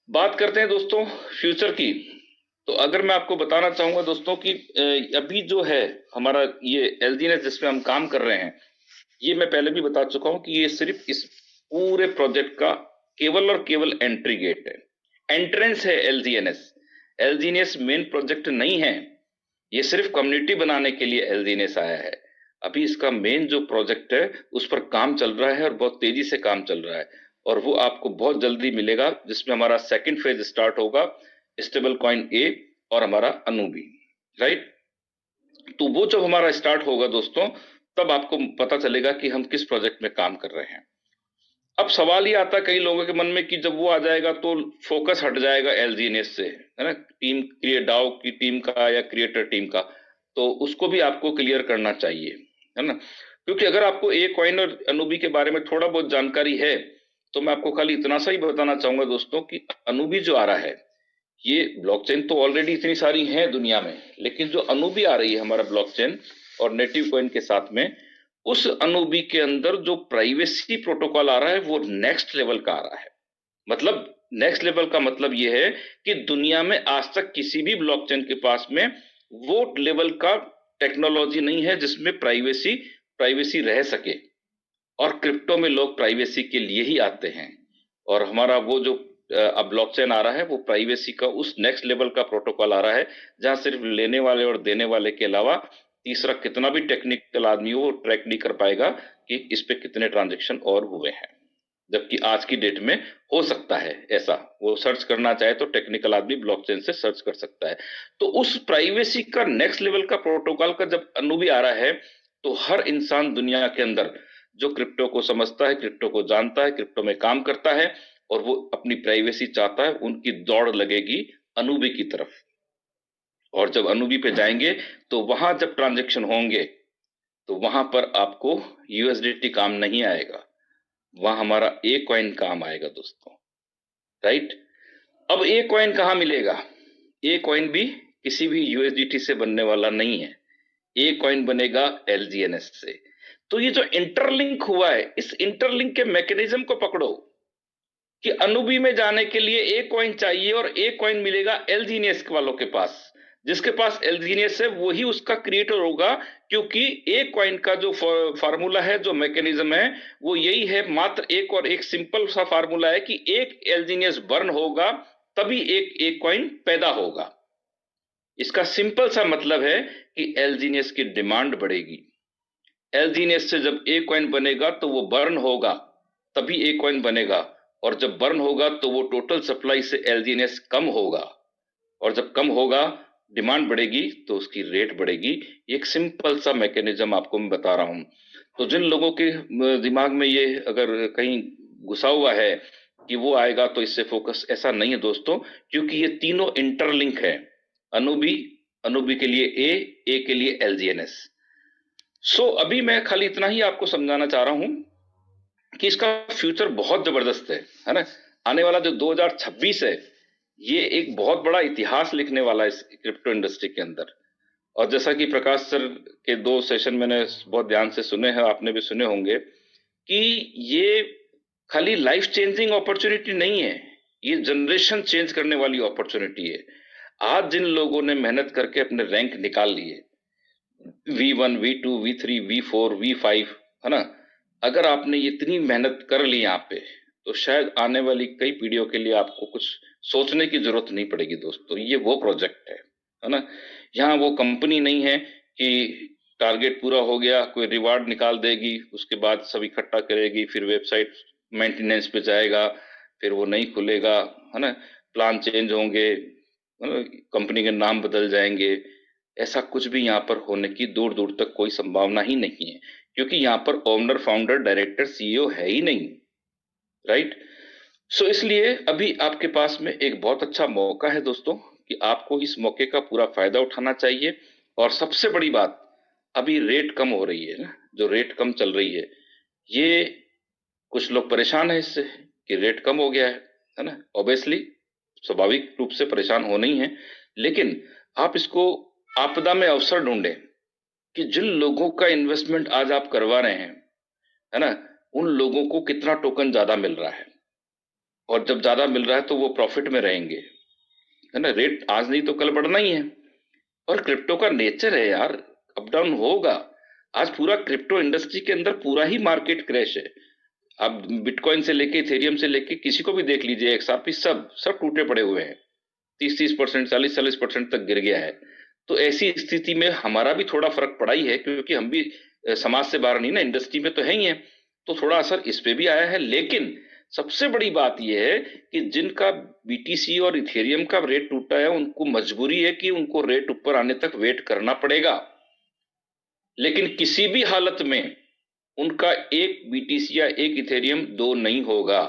बात करते हैं दोस्तों फ्यूचर की। तो अगर मैं आपको बताना चाहूंगा दोस्तों कि अभी जो है हमारा ये एलजीएनएस जिसमें हम काम कर रहे हैं, ये मैं पहले भी बता चुका हूं कि ये सिर्फ इस पूरे प्रोजेक्ट का केवल और केवल एंट्री गेट है, एंट्रेंस है एलजीएनएस। एलजीएनएस मेन प्रोजेक्ट नहीं है, ये सिर्फ कम्युनिटी बनाने के लिए एलजीएनएस आया है। अभी इसका मेन जो प्रोजेक्ट है उस पर काम चल रहा है और बहुत तेजी से काम चल रहा है, और वो आपको बहुत जल्दी मिलेगा, जिसमें हमारा सेकंड फेज स्टार्ट होगा, स्टेबल कॉइन ए और हमारा अनूबी। राइट। तो वो जब हमारा स्टार्ट होगा दोस्तों, तब आपको पता चलेगा कि हम किस प्रोजेक्ट में काम कर रहे हैं। अब सवाल ये आता है कई लोगों के मन में कि जब वो आ जाएगा तो फोकस हट जाएगा एलजीएनएस से, है ना, टीम क्रिएट डाओ की टीम का या क्रिएटर टीम का। तो उसको भी आपको क्लियर करना चाहिए, है ना, क्योंकि अगर आपको ए कॉइन और अनूबी के बारे में थोड़ा बहुत जानकारी है, तो मैं आपको खाली इतना सा ही बताना चाहूंगा दोस्तों कि अनूबी जो आ रहा है, ये ब्लॉकचेन तो ऑलरेडी इतनी सारी है दुनिया में, लेकिन जो अनूबी आ रही है हमारा ब्लॉकचेन और नेटिव कॉइन के साथ में, उस अनूबी के अंदर जो प्राइवेसी प्रोटोकॉल आ रहा है वो नेक्स्ट लेवल का आ रहा है। मतलब नेक्स्ट लेवल का मतलब ये है कि दुनिया में आज तक किसी भी ब्लॉकचेन के पास में वो लेवल का टेक्नोलॉजी नहीं है जिसमें प्राइवेसी प्राइवेसी रह सके। और क्रिप्टो में लोग प्राइवेसी के लिए ही आते हैं, और हमारा वो जो अब ब्लॉकचेन आ रहा है वो प्राइवेसी का उस नेक्स्ट लेवल का प्रोटोकॉल आ रहा है, जहां सिर्फ लेने वाले और देने वाले के अलावा तीसरा कितना भी टेक्निकल आदमी हो वो ट्रैक नहीं कर पाएगा कि इस पे कितने ट्रांजेक्शन और हुए हैं। जबकि आज की डेट में हो सकता है ऐसा, वो सर्च करना चाहे तो टेक्निकल आदमी ब्लॉकचेन से सर्च कर सकता है। तो उस प्राइवेसी का नेक्स्ट लेवल का प्रोटोकॉल का जब अनुभवी आ रहा है, तो हर इंसान दुनिया के अंदर जो क्रिप्टो को समझता है, क्रिप्टो को जानता है, क्रिप्टो में काम करता है और वो अपनी प्राइवेसी चाहता है, उनकी दौड़ लगेगी अनूबी की तरफ। और जब अनूबी पे जाएंगे तो वहां जब ट्रांजेक्शन होंगे, तो वहां पर आपको यूएसडीटी काम नहीं आएगा, वहां हमारा ए कॉइन काम आएगा दोस्तों। राइट। अब ए कॉइन कहां मिलेगा? ए कॉइन भी किसी भी यूएसडीटी से बनने वाला नहीं है, ए कॉइन बनेगा एलजीएनएस से। तो ये जो इंटरलिंक हुआ है, इस इंटरलिंक के मैकेनिज्म को पकड़ो कि अनूबी में जाने के लिए ए कॉइन चाहिए और ए कॉइन मिलेगा एलजीनियस वालों के पास। जिसके पास एलजीनियस है वही उसका क्रिएटर होगा, क्योंकि ए कॉइन का जो फार्मूला है, जो मैकेनिज्म है, वो यही है, मात्र एक और एक सिंपल सा फार्मूला है कि एक एलजीनियस बर्न होगा तभी एक ए कॉइन पैदा होगा। इसका सिंपल सा मतलब है कि एलजीनियस की डिमांड बढ़ेगी। एलजीनियस से जब ए कॉइन बनेगा तो वो बर्न होगा, तभी ए कॉइन बनेगा, और जब बर्न होगा तो वो टोटल सप्लाई से एलजीनियस कम होगा, और जब कम होगा डिमांड बढ़ेगी तो उसकी रेट बढ़ेगी। एक सिंपल सा मैकेनिज्म आपको मैं बता रहा हूं। तो जिन लोगों के दिमाग में ये अगर कहीं घुसा हुआ है कि वो आएगा तो इससे फोकस, ऐसा नहीं है दोस्तों, क्योंकि ये तीनों इंटरलिंक है। अनूबी, अनूबी के लिए ए के लिए एलजीएनएस। सो अभी मैं खाली इतना ही आपको समझाना चाह रहा हूं कि इसका फ्यूचर बहुत जबरदस्त है ना। आने वाला जो 2026 है, ये एक बहुत बड़ा इतिहास लिखने वाला है इस क्रिप्टो इंडस्ट्री के अंदर। और जैसा कि प्रकाश सर के 2 सेशन मैंने बहुत ध्यान से सुने हैं, आपने भी सुने होंगे, कि ये खाली लाइफ चेंजिंग अपॉर्चुनिटी नहीं है, ये जनरेशन चेंज करने वाली अपॉर्चुनिटी है। आज जिन लोगों ने मेहनत करके अपने रैंक निकाल लिए, V1 V2 V3 V4 V5, है ना, अगर आपने इतनी मेहनत कर ली यहाँ पे, तो शायद आने वाली कई पीढ़ियों के लिए आपको कुछ सोचने की जरूरत नहीं पड़ेगी दोस्तों। ये वो प्रोजेक्ट है ना। यहाँ वो कंपनी नहीं है कि टारगेट पूरा हो गया कोई रिवार्ड निकाल देगी, उसके बाद सब इकट्ठा करेगी, फिर वेबसाइट मेंटेनेंस पे जाएगा, फिर वो नहीं खुलेगा, है ना, प्लान चेंज होंगे, कंपनी के नाम बदल जाएंगे। ऐसा कुछ भी यहाँ पर होने की दूर दूर तक कोई संभावना ही नहीं है, क्योंकि यहाँ पर ओनर, फाउंडर, डायरेक्टर, सीईओ है ही नहीं। राइट। सो इसलिए अभी आपके पास में एक बहुत अच्छा मौका है दोस्तों, कि आपको इस मौके का पूरा फायदा उठाना चाहिए। और सबसे बड़ी बात, अभी रेट कम हो रही है ना, जो रेट कम चल रही है, ये कुछ लोग परेशान है इससे कि रेट कम हो गया है ना। ऑब्वियसली स्वाभाविक रूप से परेशान होना ही है, लेकिन आप इसको आपदा में अवसर ढूंढें कि जिन लोगों का इन्वेस्टमेंट आज आप करवा रहे हैं, है ना, उन लोगों को कितना टोकन ज्यादा मिल रहा है, और जब ज्यादा मिल रहा है तो वो प्रॉफिट में रहेंगे, है ना। रेट आज नहीं तो कल बढ़ना ही है, और क्रिप्टो का नेचर है यार, अप डाउन होगा। आज पूरा क्रिप्टो इंडस्ट्री के अंदर पूरा ही मार्केट क्रैश है। आप बिटकॉइन से लेके इथेरियम से लेके किसी को भी देख लीजिए, एक्सआरपी सब सब टूटे पड़े हुए हैं, 30-30%, 40-40% तक गिर गया है। तो ऐसी स्थिति में हमारा भी थोड़ा फर्क पड़ा ही है, क्योंकि हम भी समाज से बाहर नहीं ना, इंडस्ट्री में तो है ही है, तो थोड़ा असर इस पे भी आया है। लेकिन सबसे बड़ी बात यह है कि जिनका बीटीसी और इथेरियम का रेट टूटा है, उनको मजबूरी है कि उनको रेट ऊपर आने तक वेट करना पड़ेगा। लेकिन किसी भी हालत में उनका एक बीटीसी या एक इथेरियम दो नहीं होगा।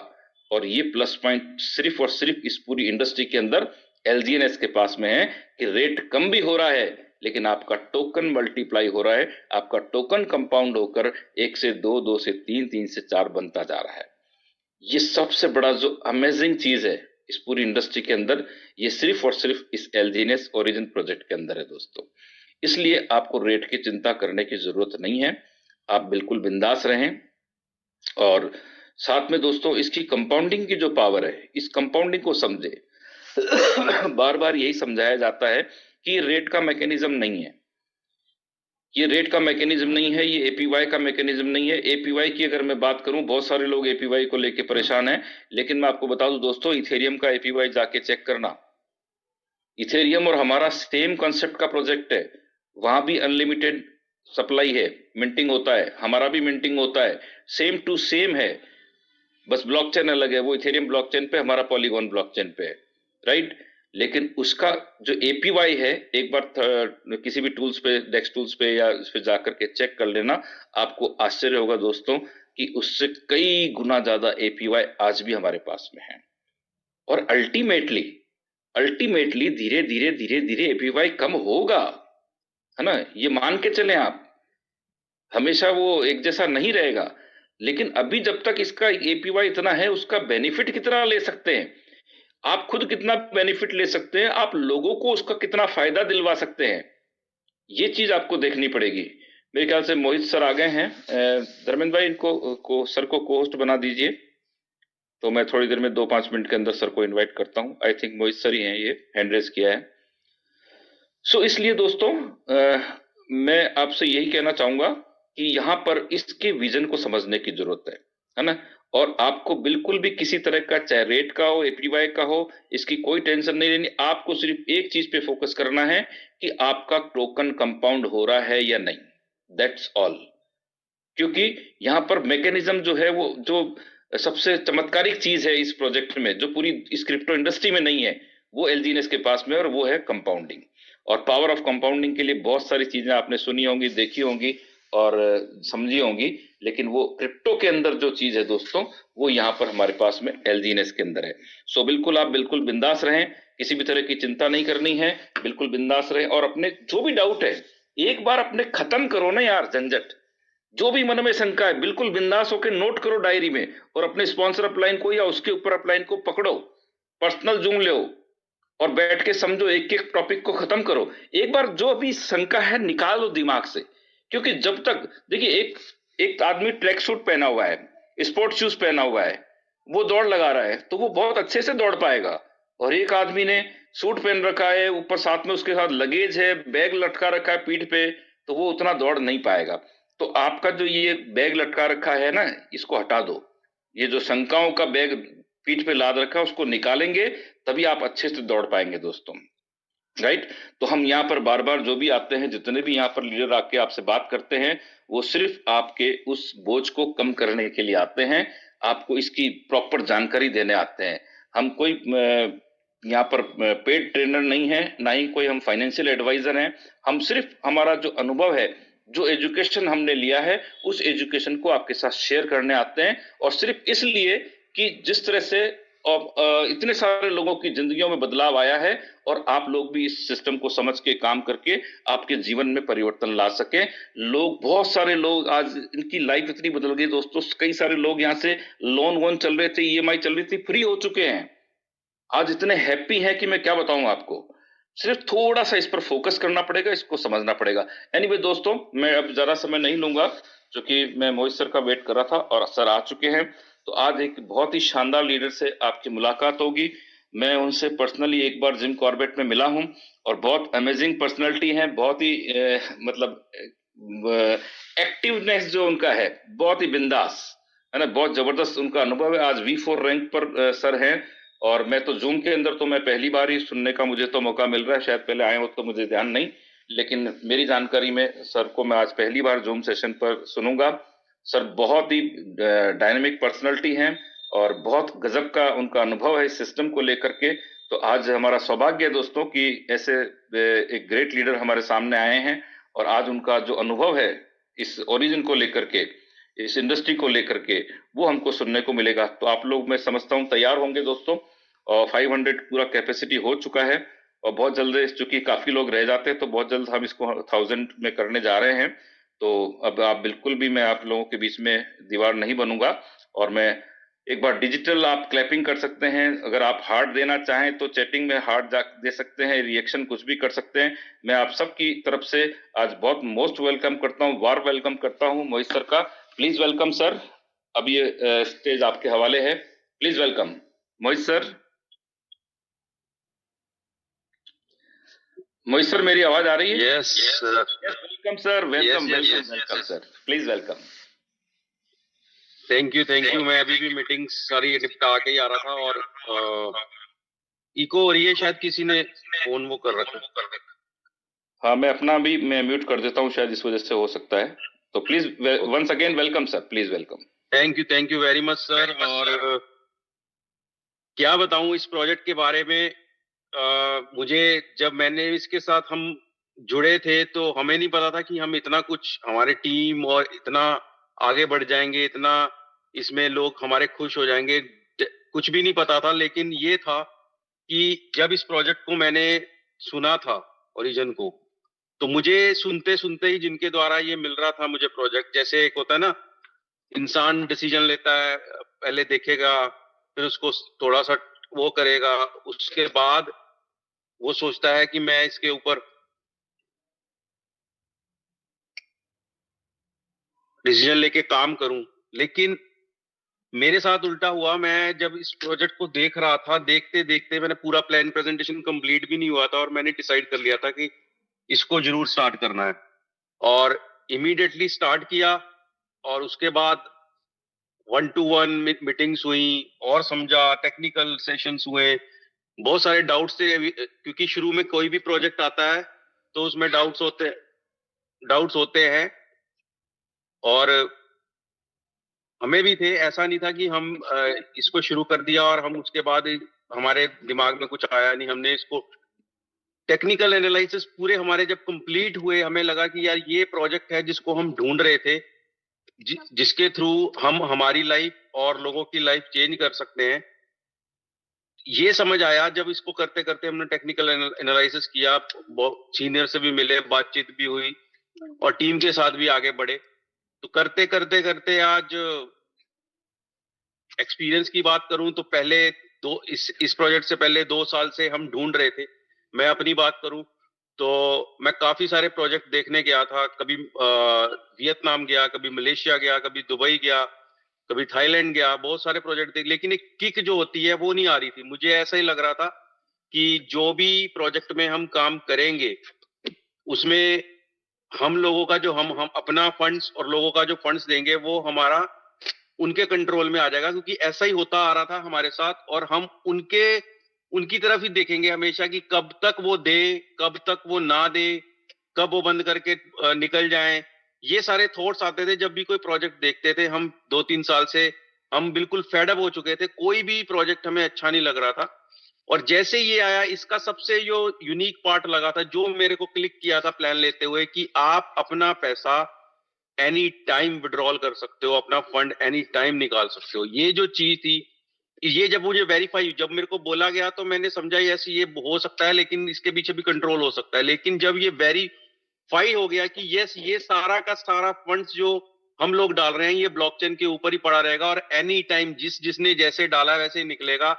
और ये प्लस पॉइंट सिर्फ और सिर्फ इस पूरी इंडस्ट्री के अंदर एलजीएनएस के पास में है कि रेट कम भी हो रहा है, लेकिन आपका टोकन मल्टीप्लाई हो रहा है, आपका टोकन कंपाउंड होकर 1 से 2, 2 से 3, 3 से 4 बनता जा रहा है। ये सबसे बड़ा जो अमेजिंग चीज है इस पूरी इंडस्ट्री के अंदर, ये सिर्फ और सिर्फ इस एलजीएनएस ओरिजिन प्रोजेक्ट के अंदर है दोस्तों। इसलिए आपको रेट की चिंता करने की जरूरत नहीं है, आप बिल्कुल बिंदास रहें। और साथ में दोस्तों इसकी कंपाउंडिंग की जो पावर है, इस कंपाउंडिंग को समझे। बार बार यही समझाया जाता है कि रेट का मैकेनिज्म नहीं है, ये रेट का मैकेनिज्म नहीं है, ये एपीवाई का मैकेनिज्म नहीं है। एपीवाई की अगर मैं बात करूं, बहुत सारे लोग एपीवाई को लेके परेशान हैं, लेकिन मैं आपको बता दूं दोस्तों, इथेरियम का एपीवाई जाके चेक करना। इथेरियम और हमारा सेम कॉन्सेप्ट का प्रोजेक्ट है, वहां भी अनलिमिटेड सप्लाई है, मिंटिंग होता है, हमारा भी मिंटिंग होता है, सेम टू सेम है, बस ब्लॉकचेन अलग है, वो इथेरियम ब्लॉकचेन पे, हमारा पॉलीगॉन ब्लॉकचेन पे है, राइट। लेकिन उसका जो एपीवाई है, एक बार किसी भी टूल्स पे, डेक्स टूल्स पे या इस पे जाकर के चेक कर लेना, आपको आश्चर्य होगा दोस्तों कि उससे कई गुना ज्यादा एपीवाई आज भी हमारे पास में है। और अल्टीमेटली अल्टीमेटली धीरे धीरे धीरे धीरे एपीवाई कम होगा, है ना, ये मान के चलें आप। हमेशा वो एक जैसा नहीं रहेगा, लेकिन अभी जब तक इसका एपीवाई इतना है, उसका बेनिफिट कितना ले सकते हैं आप, खुद कितना बेनिफिट ले सकते हैं आप, लोगों को उसका कितना फायदा दिलवा सकते हैं, ये चीज आपको देखनी पड़ेगी। मेरे ख्याल से मोहित सर आ गए हैं। धर्मेंद्र भाई, इनको सर को को होस्ट बना दीजिए, तो मैं थोड़ी देर में 2-5 मिनट के अंदर सर को इनवाइट करता हूं। आई थिंक मोहित सर ही हैं, ये हैंड रेज किया है। सो इसलिए दोस्तों मैं आपसे यही कहना चाहूंगा कि यहां पर इसके विजन को समझने की जरूरत है ना। और आपको बिल्कुल भी किसी तरह का, चाहे रेट का हो, एपीवाई का हो, इसकी कोई टेंशन नहीं लेनी। आपको सिर्फ एक चीज पे फोकस करना है कि आपका टोकन कंपाउंड हो रहा है या नहीं, दैट्स ऑल। क्योंकि यहां पर मैकेनिज्म जो है, वो जो सबसे चमत्कारिक चीज है इस प्रोजेक्ट में, जो पूरी इस क्रिप्टो इंडस्ट्री में नहीं है, वो एलजीएनएस के पास में, और वो है कंपाउंडिंग। और पावर ऑफ कंपाउंडिंग के लिए बहुत सारी चीजें आपने सुनी होंगी, देखी होंगी और समझी होंगी, लेकिन वो क्रिप्टो के अंदर जो चीज है दोस्तों, वो यहाँ पर हमारे पास में एलजीएनएस के अंदर है। सो बिल्कुल आप बिल्कुल बिंदास रहें, किसी भी तरह की चिंता नहीं करनी है, बिल्कुल बिंदास रहें। और अपने जो भी डाउट है, एक बार अपने खत्म करो ना यार झंझट, जो भी मन में शंका है बिल्कुल बिंदास होकर नोट करो डायरी में, और अपने स्पॉन्सर अपलाइन को या उसके ऊपर अपलाइन को पकड़ो, पर्सनल जूम लो और बैठ के समझो, एक एक टॉपिक को खत्म करो। एक बार जो अभी शंका है निकाल दो दिमाग से। क्योंकि जब तक देखिए, एक आदमी ट्रैक सूट पहना हुआ है, स्पोर्ट्स शूज पहना हुआ है, वो दौड़ लगा रहा है, तो वो बहुत अच्छे से दौड़ पाएगा। और एक आदमी ने सूट पहन रखा है, ऊपर साथ में उसके साथ लगेज है, बैग लटका रखा है पीठ पे, तो वो उतना दौड़ नहीं पाएगा। तो आपका जो ये बैग लटका रखा है ना, इसको हटा दो। ये जो शंकाओं का बैग पीठ पे लाद रखा है, उसको निकालेंगे, तभी आप अच्छे से दौड़ पाएंगे दोस्तों, राइट। तो हम यहाँ पर बार बार जो भी आते हैं, जितने भी यहाँ पर लीडर आके आपसे बात करते हैं, वो सिर्फ आपके उस बोझ को कम करने के लिए आते हैं, आपको इसकी प्रॉपर जानकारी देने आते हैं। हम कोई यहाँ पर पेड ट्रेनर नहीं है, ना ही कोई हम फाइनेंशियल एडवाइजर हैं। हम सिर्फ हमारा जो अनुभव है, जो एजुकेशन हमने लिया है, उस एजुकेशन को आपके साथ शेयर करने आते हैं। और सिर्फ इसलिए कि जिस तरह से इतने सारे लोगों की जिंदगियों में बदलाव आया है, और आप लोग भी इस सिस्टम को समझ के काम करके आपके जीवन में परिवर्तन ला सके। लोग, बहुत सारे लोग आज इनकी लाइफ इतनी बदल गई दोस्तों, कई सारे लोग यहाँ से लोन वोन चल रहे थे, ईएमआई चल रही थी, फ्री हो चुके हैं, आज इतने हैप्पी हैं कि मैं क्या बताऊं आपको। सिर्फ थोड़ा सा इस पर फोकस करना पड़ेगा, इसको समझना पड़ेगा। एनीवे दोस्तों, मैं अब ज्यादा समय नहीं लूंगा, क्योंकि मैं मोहित सर का वेट कर रहा था और सर आ चुके हैं। तो आज एक बहुत ही शानदार लीडर से आपकी मुलाकात होगी। मैं उनसे पर्सनली एक बार जिम कॉर्बेट में मिला हूं और बहुत अमेजिंग पर्सनालिटी है, बहुत ही मतलब एक्टिवनेस जो उनका है, बहुत ही बिंदास है ना, बहुत जबरदस्त उनका अनुभव है। आज V4 रैंक पर सर हैं और मैं तो जूम के अंदर तो मैं पहली बार ही सुनने का मुझे तो मौका मिल रहा है, शायद पहले आए हो तो मुझे ध्यान नहीं, लेकिन मेरी जानकारी में सर को मैं आज पहली बार जूम सेशन पर सुनूंगा। सर बहुत ही डायनेमिक पर्सनालिटी हैं और बहुत गजब का उनका अनुभव है इस सिस्टम को लेकर के। तो आज हमारा सौभाग्य है दोस्तों कि ऐसे एक ग्रेट लीडर हमारे सामने आए हैं और आज उनका जो अनुभव है इस ओरिजिन को लेकर के, इस इंडस्ट्री को लेकर के, वो हमको सुनने को मिलेगा। तो आप लोग मैं समझता हूँ तैयार होंगे दोस्तों, और 500 पूरा कैपेसिटी हो चुका है और बहुत जल्द, चूंकि काफी लोग रह जाते हैं तो बहुत जल्द हम इसको 1000 में करने जा रहे हैं। तो अब आप बिल्कुल भी, मैं आप लोगों के बीच में दीवार नहीं बनूंगा। और मैं एक बार डिजिटल आप क्लैपिंग कर सकते हैं, अगर आप हार्ट देना चाहें तो चैटिंग में हार्ट दे सकते हैं, रिएक्शन कुछ भी कर सकते हैं। मैं आप सबकी तरफ से आज बहुत मोस्ट वेलकम करता हूँ, वार वेलकम करता हूँ मोहित सर का। Please welcome sir. अब ये स्टेज आपके हवाले है, please welcome Mohit sir. Mohit sir मेरी आवाज आ रही है? Yes sir. Welcome sir, welcome welcome welcome sir, please welcome. Thank you. मैं अभी भी मीटिंग सारी निपटा के ही आ रहा था और इको हो रही है, शायद किसी ने फोन वो कर रखा है। हाँ, मैं अपना भी मैं म्यूट कर देता हूँ, शायद इस वजह से हो सकता है। तो please once again welcome sir, please welcome. Thank you very much sir. और क्या बताऊं इस प्रोजेक्ट के बारे में। मुझे जब मैंने इसके साथ हम जुड़े थे तो हमें नहीं पता था कि हम इतना कुछ, हमारे टीम और इतना आगे बढ़ जाएंगे, इतना इसमें लोग हमारे खुश हो जाएंगे, कुछ भी नहीं पता था। लेकिन ये था कि जब इस प्रोजेक्ट को मैंने सुना था ओरिजिन को, तो मुझे सुनते सुनते ही जिनके द्वारा ये मिल रहा था मुझे प्रोजेक्ट, जैसे एक होता है ना, इंसान डिसीजन लेता है, पहले देखेगा फिर उसको थोड़ा सा वो करेगा, उसके बाद वो सोचता है कि मैं इसके ऊपर डिसीजन लेके काम करूं। लेकिन मेरे साथ उल्टा हुआ। मैं जब इस प्रोजेक्ट को देख रहा था, देखते देखते मैंने पूरा प्लान प्रेजेंटेशन कंप्लीट भी नहीं हुआ था और मैंने डिसाइड कर लिया था कि इसको जरूर स्टार्ट करना है, और इमीडिएटली स्टार्ट किया। और उसके बाद 1-to-1 मीटिंग्स हुई और समझा, टेक्निकल सेशंस हुए, बहुत सारे डाउट्स थे, क्योंकि शुरू में कोई भी प्रोजेक्ट आता है तो उसमें डाउट्स होते हैं, और हमें भी थे। ऐसा नहीं था कि हम इसको शुरू कर दिया और हम उसके बाद हमारे दिमाग में कुछ आया नहीं। हमने इसको टेक्निकल एनालिसिस पूरे हमारे जब कंप्लीट हुए, हमें लगा कि यार ये प्रोजेक्ट है जिसको हम ढूंढ रहे थे, जिसके थ्रू हम हमारी लाइफ और लोगों की लाइफ चेंज कर सकते हैं। ये समझ आया जब इसको करते करते हमने टेक्निकल एनालिसिस किया, सीनियर से भी मिले, बातचीत भी हुई और टीम के साथ भी आगे बढ़े। तो करते करते करते आज एक्सपीरियंस की बात करूं तो पहले इस प्रोजेक्ट से पहले 2 साल से हम ढूंढ रहे थे। मैं अपनी बात करूं तो मैं काफी सारे प्रोजेक्ट देखने गया था, कभी वियतनाम गया, कभी मलेशिया गया, कभी दुबई गया, कभी थाईलैंड गया, बहुत सारे प्रोजेक्ट देख, लेकिन एक किक जो होती है वो नहीं आ रही थी। मुझे ऐसा ही लग रहा था कि जो भी प्रोजेक्ट में हम काम करेंगे उसमें हम लोगों का जो हम अपना फंड्स और लोगों का जो फंड्स देंगे वो हमारा उनके कंट्रोल में आ जाएगा, क्योंकि ऐसा ही होता आ रहा था हमारे साथ। और हम उनकी तरफ ही देखेंगे हमेशा कि कब तक वो दे, कब तक वो ना दे, कब वो बंद करके निकल जाएं। ये सारे थॉट्स आते थे जब भी कोई प्रोजेक्ट देखते थे। हम 2-3 साल से हम बिल्कुल फेडअप हो चुके थे, कोई भी प्रोजेक्ट हमें अच्छा नहीं लग रहा था। और जैसे ये आया, इसका सबसे जो यूनिक पार्ट लगा था, जो मेरे को क्लिक किया था प्लान लेते हुए, कि आप अपना पैसा एनी टाइम विड्रॉल कर सकते हो, अपना फंड एनी टाइम निकाल सकते हो। ये जो चीज थी, ये जब मुझे वेरीफाई, जब मेरे को बोला गया तो मैंने समझा ऐसे ये हो सकता है, लेकिन इसके पीछे भी कंट्रोल हो सकता है। लेकिन जब ये वेरीफाई हो गया कि यस, ये सारा का सारा फंड्स जो हम लोग डाल रहे हैं ये ब्लॉकचेन के ऊपर ही पड़ा रहेगा और एनी टाइम जिसने जैसे डाला वैसे ही निकलेगा,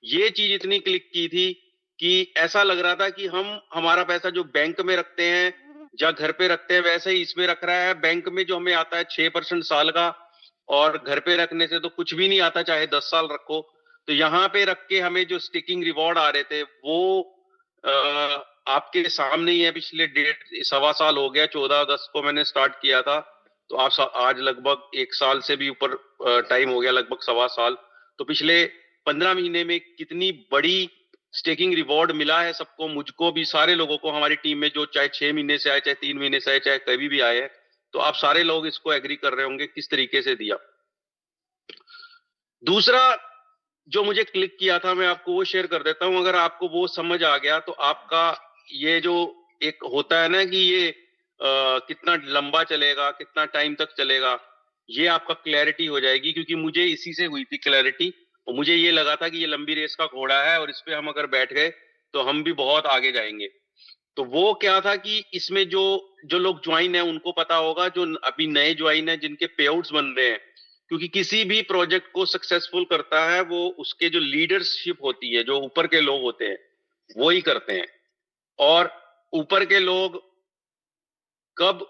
ये चीज इतनी क्लिक की थी कि ऐसा लग रहा था कि हम हमारा पैसा जो बैंक में रखते हैं या घर पे रखते हैं वैसे ही इसमें रख रहा है। बैंक में जो हमें आता है 6% साल का, और घर पे रखने से तो कुछ भी नहीं आता, चाहे 10 साल रखो। तो यहाँ पे रख के हमें जो स्टिकिंग रिवॉर्ड आ रहे थे वो आपके सामने ही है। पिछले 1.5 सवा साल हो गया, 14 अगस्त को मैंने स्टार्ट किया था, तो आप आज लगभग 1 साल से भी ऊपर टाइम हो गया, लगभग 1.25 साल। तो पिछले 15 महीने में कितनी बड़ी स्टेकिंग रिवॉर्ड मिला है सबको, मुझको भी, सारे लोगों को हमारी टीम में, जो चाहे 6 महीने से आए, चाहे 3 महीने से आए, चाहे कभी भी आए हैं। तो आप सारे लोग इसको एग्री कर रहे होंगे किस तरीके से दिया। दूसरा जो मुझे क्लिक किया था, मैं आपको वो शेयर कर देता हूं। अगर आपको वो समझ आ गया तो आपका ये जो एक होता है ना कि ये कितना लंबा चलेगा, कितना टाइम तक चलेगा, ये आपका क्लैरिटी हो जाएगी। क्योंकि मुझे इसी से हुई थी क्लैरिटी, और मुझे ये लगा था कि ये लंबी रेस का घोड़ा है और इस पे हम अगर बैठ गए तो हम भी बहुत आगे जाएंगे। तो वो क्या था कि इसमें जो जो लोग ज्वाइन है उनको पता होगा, जो अभी नए ज्वाइन है जिनके पेआउट्स बन रहे हैं। क्योंकि किसी भी प्रोजेक्ट को सक्सेसफुल करता है वो उसके जो लीडरशिप होती है, जो ऊपर के लोग होते हैं, वो ही करते हैं। और ऊपर के लोग कब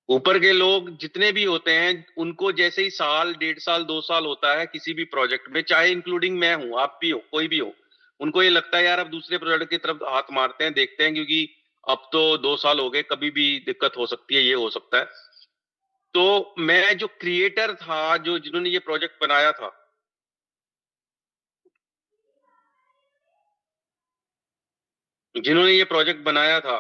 ऊपर के लोग जितने भी होते हैं, उनको जैसे ही साल, 1.5 साल, 2 साल होता है किसी भी प्रोजेक्ट में, चाहे इंक्लूडिंग मैं हूं, आप भी हो, कोई भी हो, उनको ये लगता है यार अब दूसरे प्रोजेक्ट की तरफ हाथ मारते हैं, देखते हैं, क्योंकि अब तो 2 साल हो गए, कभी भी दिक्कत हो सकती है, ये हो सकता है। तो मैं जो क्रिएटर था, जो जिन्होंने ये प्रोजेक्ट बनाया था, जिन्होंने ये प्रोजेक्ट बनाया था,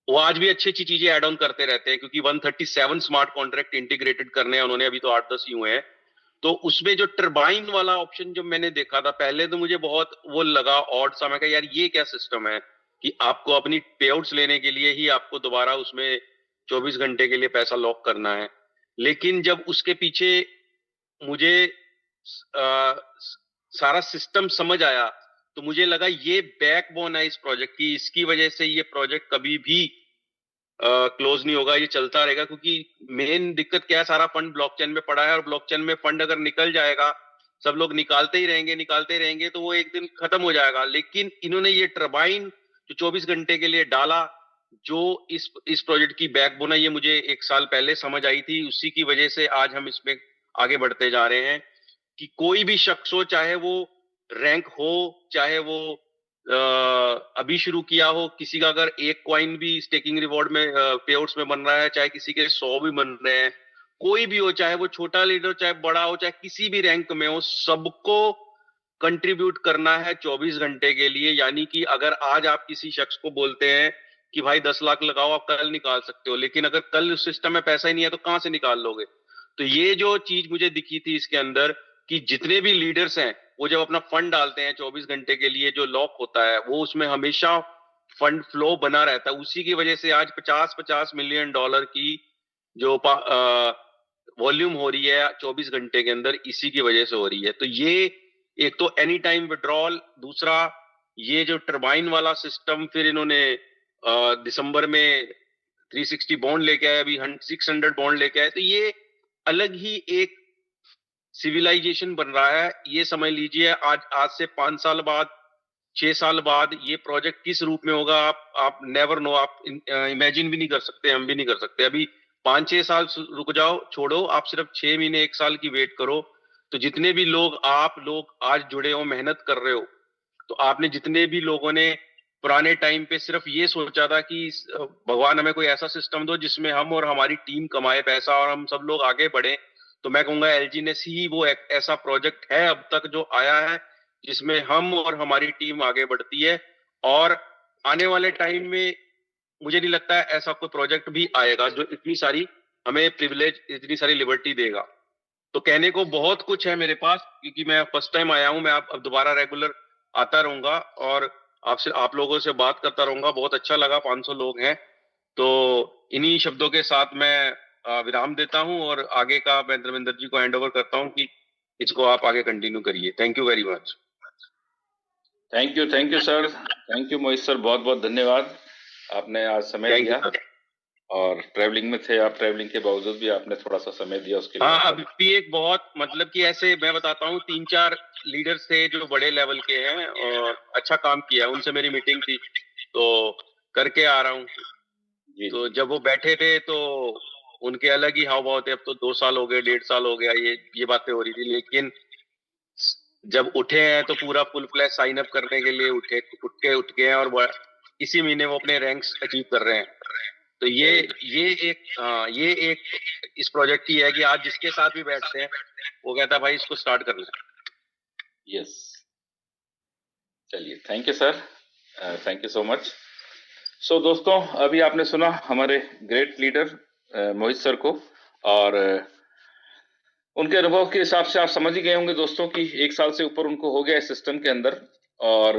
वो आज भी अच्छी अच्छी चीजें ऐड ऑन करते रहते हैं। क्योंकि 137 स्मार्ट कॉन्ट्रैक्ट इंटीग्रेटेड करने हैं उन्होंने, अभी तो 8-10 ही हुए हैं। तो उसमें जो टरबाइन वाला ऑप्शन जो मैंने देखा था पहले, तो मुझे बहुत वो लगा ऑड सा। मैं कहा यार ये क्या सिस्टम है कि आपको अपनी पेआउट्स लेने के लिए ही आपको दोबारा उसमें 24 घंटे के लिए पैसा लॉक करना है। लेकिन जब उसके पीछे मुझे आ, सारा सिस्टम समझ आया, तो मुझे लगा ये बैकबोन है इस प्रोजेक्ट की, इसकी वजह से ये प्रोजेक्ट कभी भी क्लोज नहीं होगा, ये चलता रहेगा। क्योंकि मेन दिक्कत क्या है, सारा फंड ब्लॉकचेन में पड़ा है, और ब्लॉकचेन में फंड अगर निकल जाएगा, सब लोग निकालते ही रहेंगे, तो वो एक दिन खत्म हो जाएगा। लेकिन इन्होंने ये टरबाइन जो 24 घंटे के लिए डाला, जो इस प्रोजेक्ट की बैकबोन है, ये मुझे 1 साल पहले समझ आई थी। उसी की वजह से आज हम इसमें आगे बढ़ते जा रहे हैं कि कोई भी शख्स हो, चाहे वो रैंक हो, चाहे वो अभी शुरू किया हो, किसी का अगर एक कॉइन भी स्टेकिंग रिवॉर्ड में पेआउट्स में बन रहा है, चाहे किसी के 100 भी बन रहे हैं, कोई भी हो, चाहे वो छोटा लीडर, चाहे बड़ा हो, चाहे किसी भी रैंक में हो, सबको कंट्रीब्यूट करना है 24 घंटे के लिए। यानी कि अगर आज आप किसी शख्स को बोलते हैं कि भाई 10 लाख लगाओ, आप कल निकाल सकते हो, लेकिन अगर कल उस सिस्टम में पैसा ही नहीं है तो कहां से निकाल लोगे। तो ये जो चीज मुझे दिखी थी इसके अंदर, कि जितने भी लीडर्स हैं वो जब अपना फंड डालते हैं 24 घंटे के लिए, जो लॉक होता है, वो उसमें हमेशा फंड फ्लो बना रहता है। उसी की वजह से आज 50-50 मिलियन डॉलर की जो वॉल्यूम हो रही है 24 घंटे के अंदर, इसी की वजह से हो रही है। तो ये एक तो एनी टाइम विड्रॉल, दूसरा ये जो टर्बाइन वाला सिस्टम, फिर इन्होंने दिसंबर में 360 बॉन्ड लेके आए, अभी 600 बॉन्ड लेके आए। तो ये अलग ही एक सिविलाइजेशन बन रहा है। ये समझ लीजिए आज से 5 साल बाद, 6 साल बाद ये प्रोजेक्ट किस रूप में होगा, आप नेवर नो, आप इमेजिन भी नहीं कर सकते, हम भी नहीं कर सकते। अभी 5-6 साल रुक जाओ, छोड़ो, आप सिर्फ 6 महीने 1 साल की वेट करो। तो जितने भी लोग, आप लोग आज जुड़े हो, मेहनत कर रहे हो, तो आपने जितने भी लोगों ने पुराने टाइम पे सिर्फ ये सोचा था कि भगवान हमें कोई ऐसा सिस्टम दो जिसमें हम और हमारी टीम कमाए पैसा और हम सब लोग आगे बढ़े, तो मैं कहूंगा एलजीनेस ही वो एक ऐसा प्रोजेक्ट है अब तक जो आया है जिसमें हम और हमारी टीम आगे बढ़ती है। और आने वाले टाइम में मुझे नहीं लगता है ऐसा कोई प्रोजेक्ट भी आएगा जो इतनी सारी हमें प्रिविलेज, इतनी सारी लिबर्टी देगा। तो कहने को बहुत कुछ है मेरे पास, क्योंकि मैं फर्स्ट टाइम आया हूं। मैं अब दोबारा रेगुलर आता रहूंगा और आपसे, आप लोगों से बात करता रहूंगा। बहुत अच्छा लगा, 500 लोग हैं। तो इन्हीं शब्दों के साथ मैं विराम देता हूं और आगे का मैं धर्मेंद्र जी को हैंड ओवर करता हूं कि इसको आप आगे कंटिन्यू करिए। Thank you very much. Thank you sir, thank you Mohit sir, बहुत बहुत धन्यवाद, आपने आज समय दिया। और ट्रैवलिंग में थे आप, ट्रैवलिंग के बावजूद भी आपने थोड़ा सा समय दिया उसके लिए। हाँ, अभी एक बहुत, मतलब कि ऐसे मैं बताता हूँ, 3-4 लीडर्स थे जो बड़े लेवल के हैं और अच्छा काम किया, उनसे मेरी मीटिंग थी। तो करके आ रहा हूँ। तो जब वो बैठे थे तो उनके अलग ही हाव भाव थे। अब तो 2 साल हो गए, 1.5 साल हो गया, ये बातें हो रही थी। लेकिन जब उठे हैं तो पूरा फुल फ्लैश साइन अप करने के लिए उठ गए हैं, और इसी महीने वो अपने रैंक्स अचीव कर रहे हैं। तो ये एक इस प्रोजेक्ट की है कि आज जिसके साथ भी बैठते हैं वो कहता है भाई इसको स्टार्ट करना है। यस, चलिए, thank you sir, thank you so much. So दोस्तों, अभी आपने सुना हमारे ग्रेट लीडर मोहित सर को, और उनके अनुभव के हिसाब से आप समझ ही गए होंगे दोस्तों कि 1 साल से ऊपर उनको हो गया इस सिस्टम के अंदर, और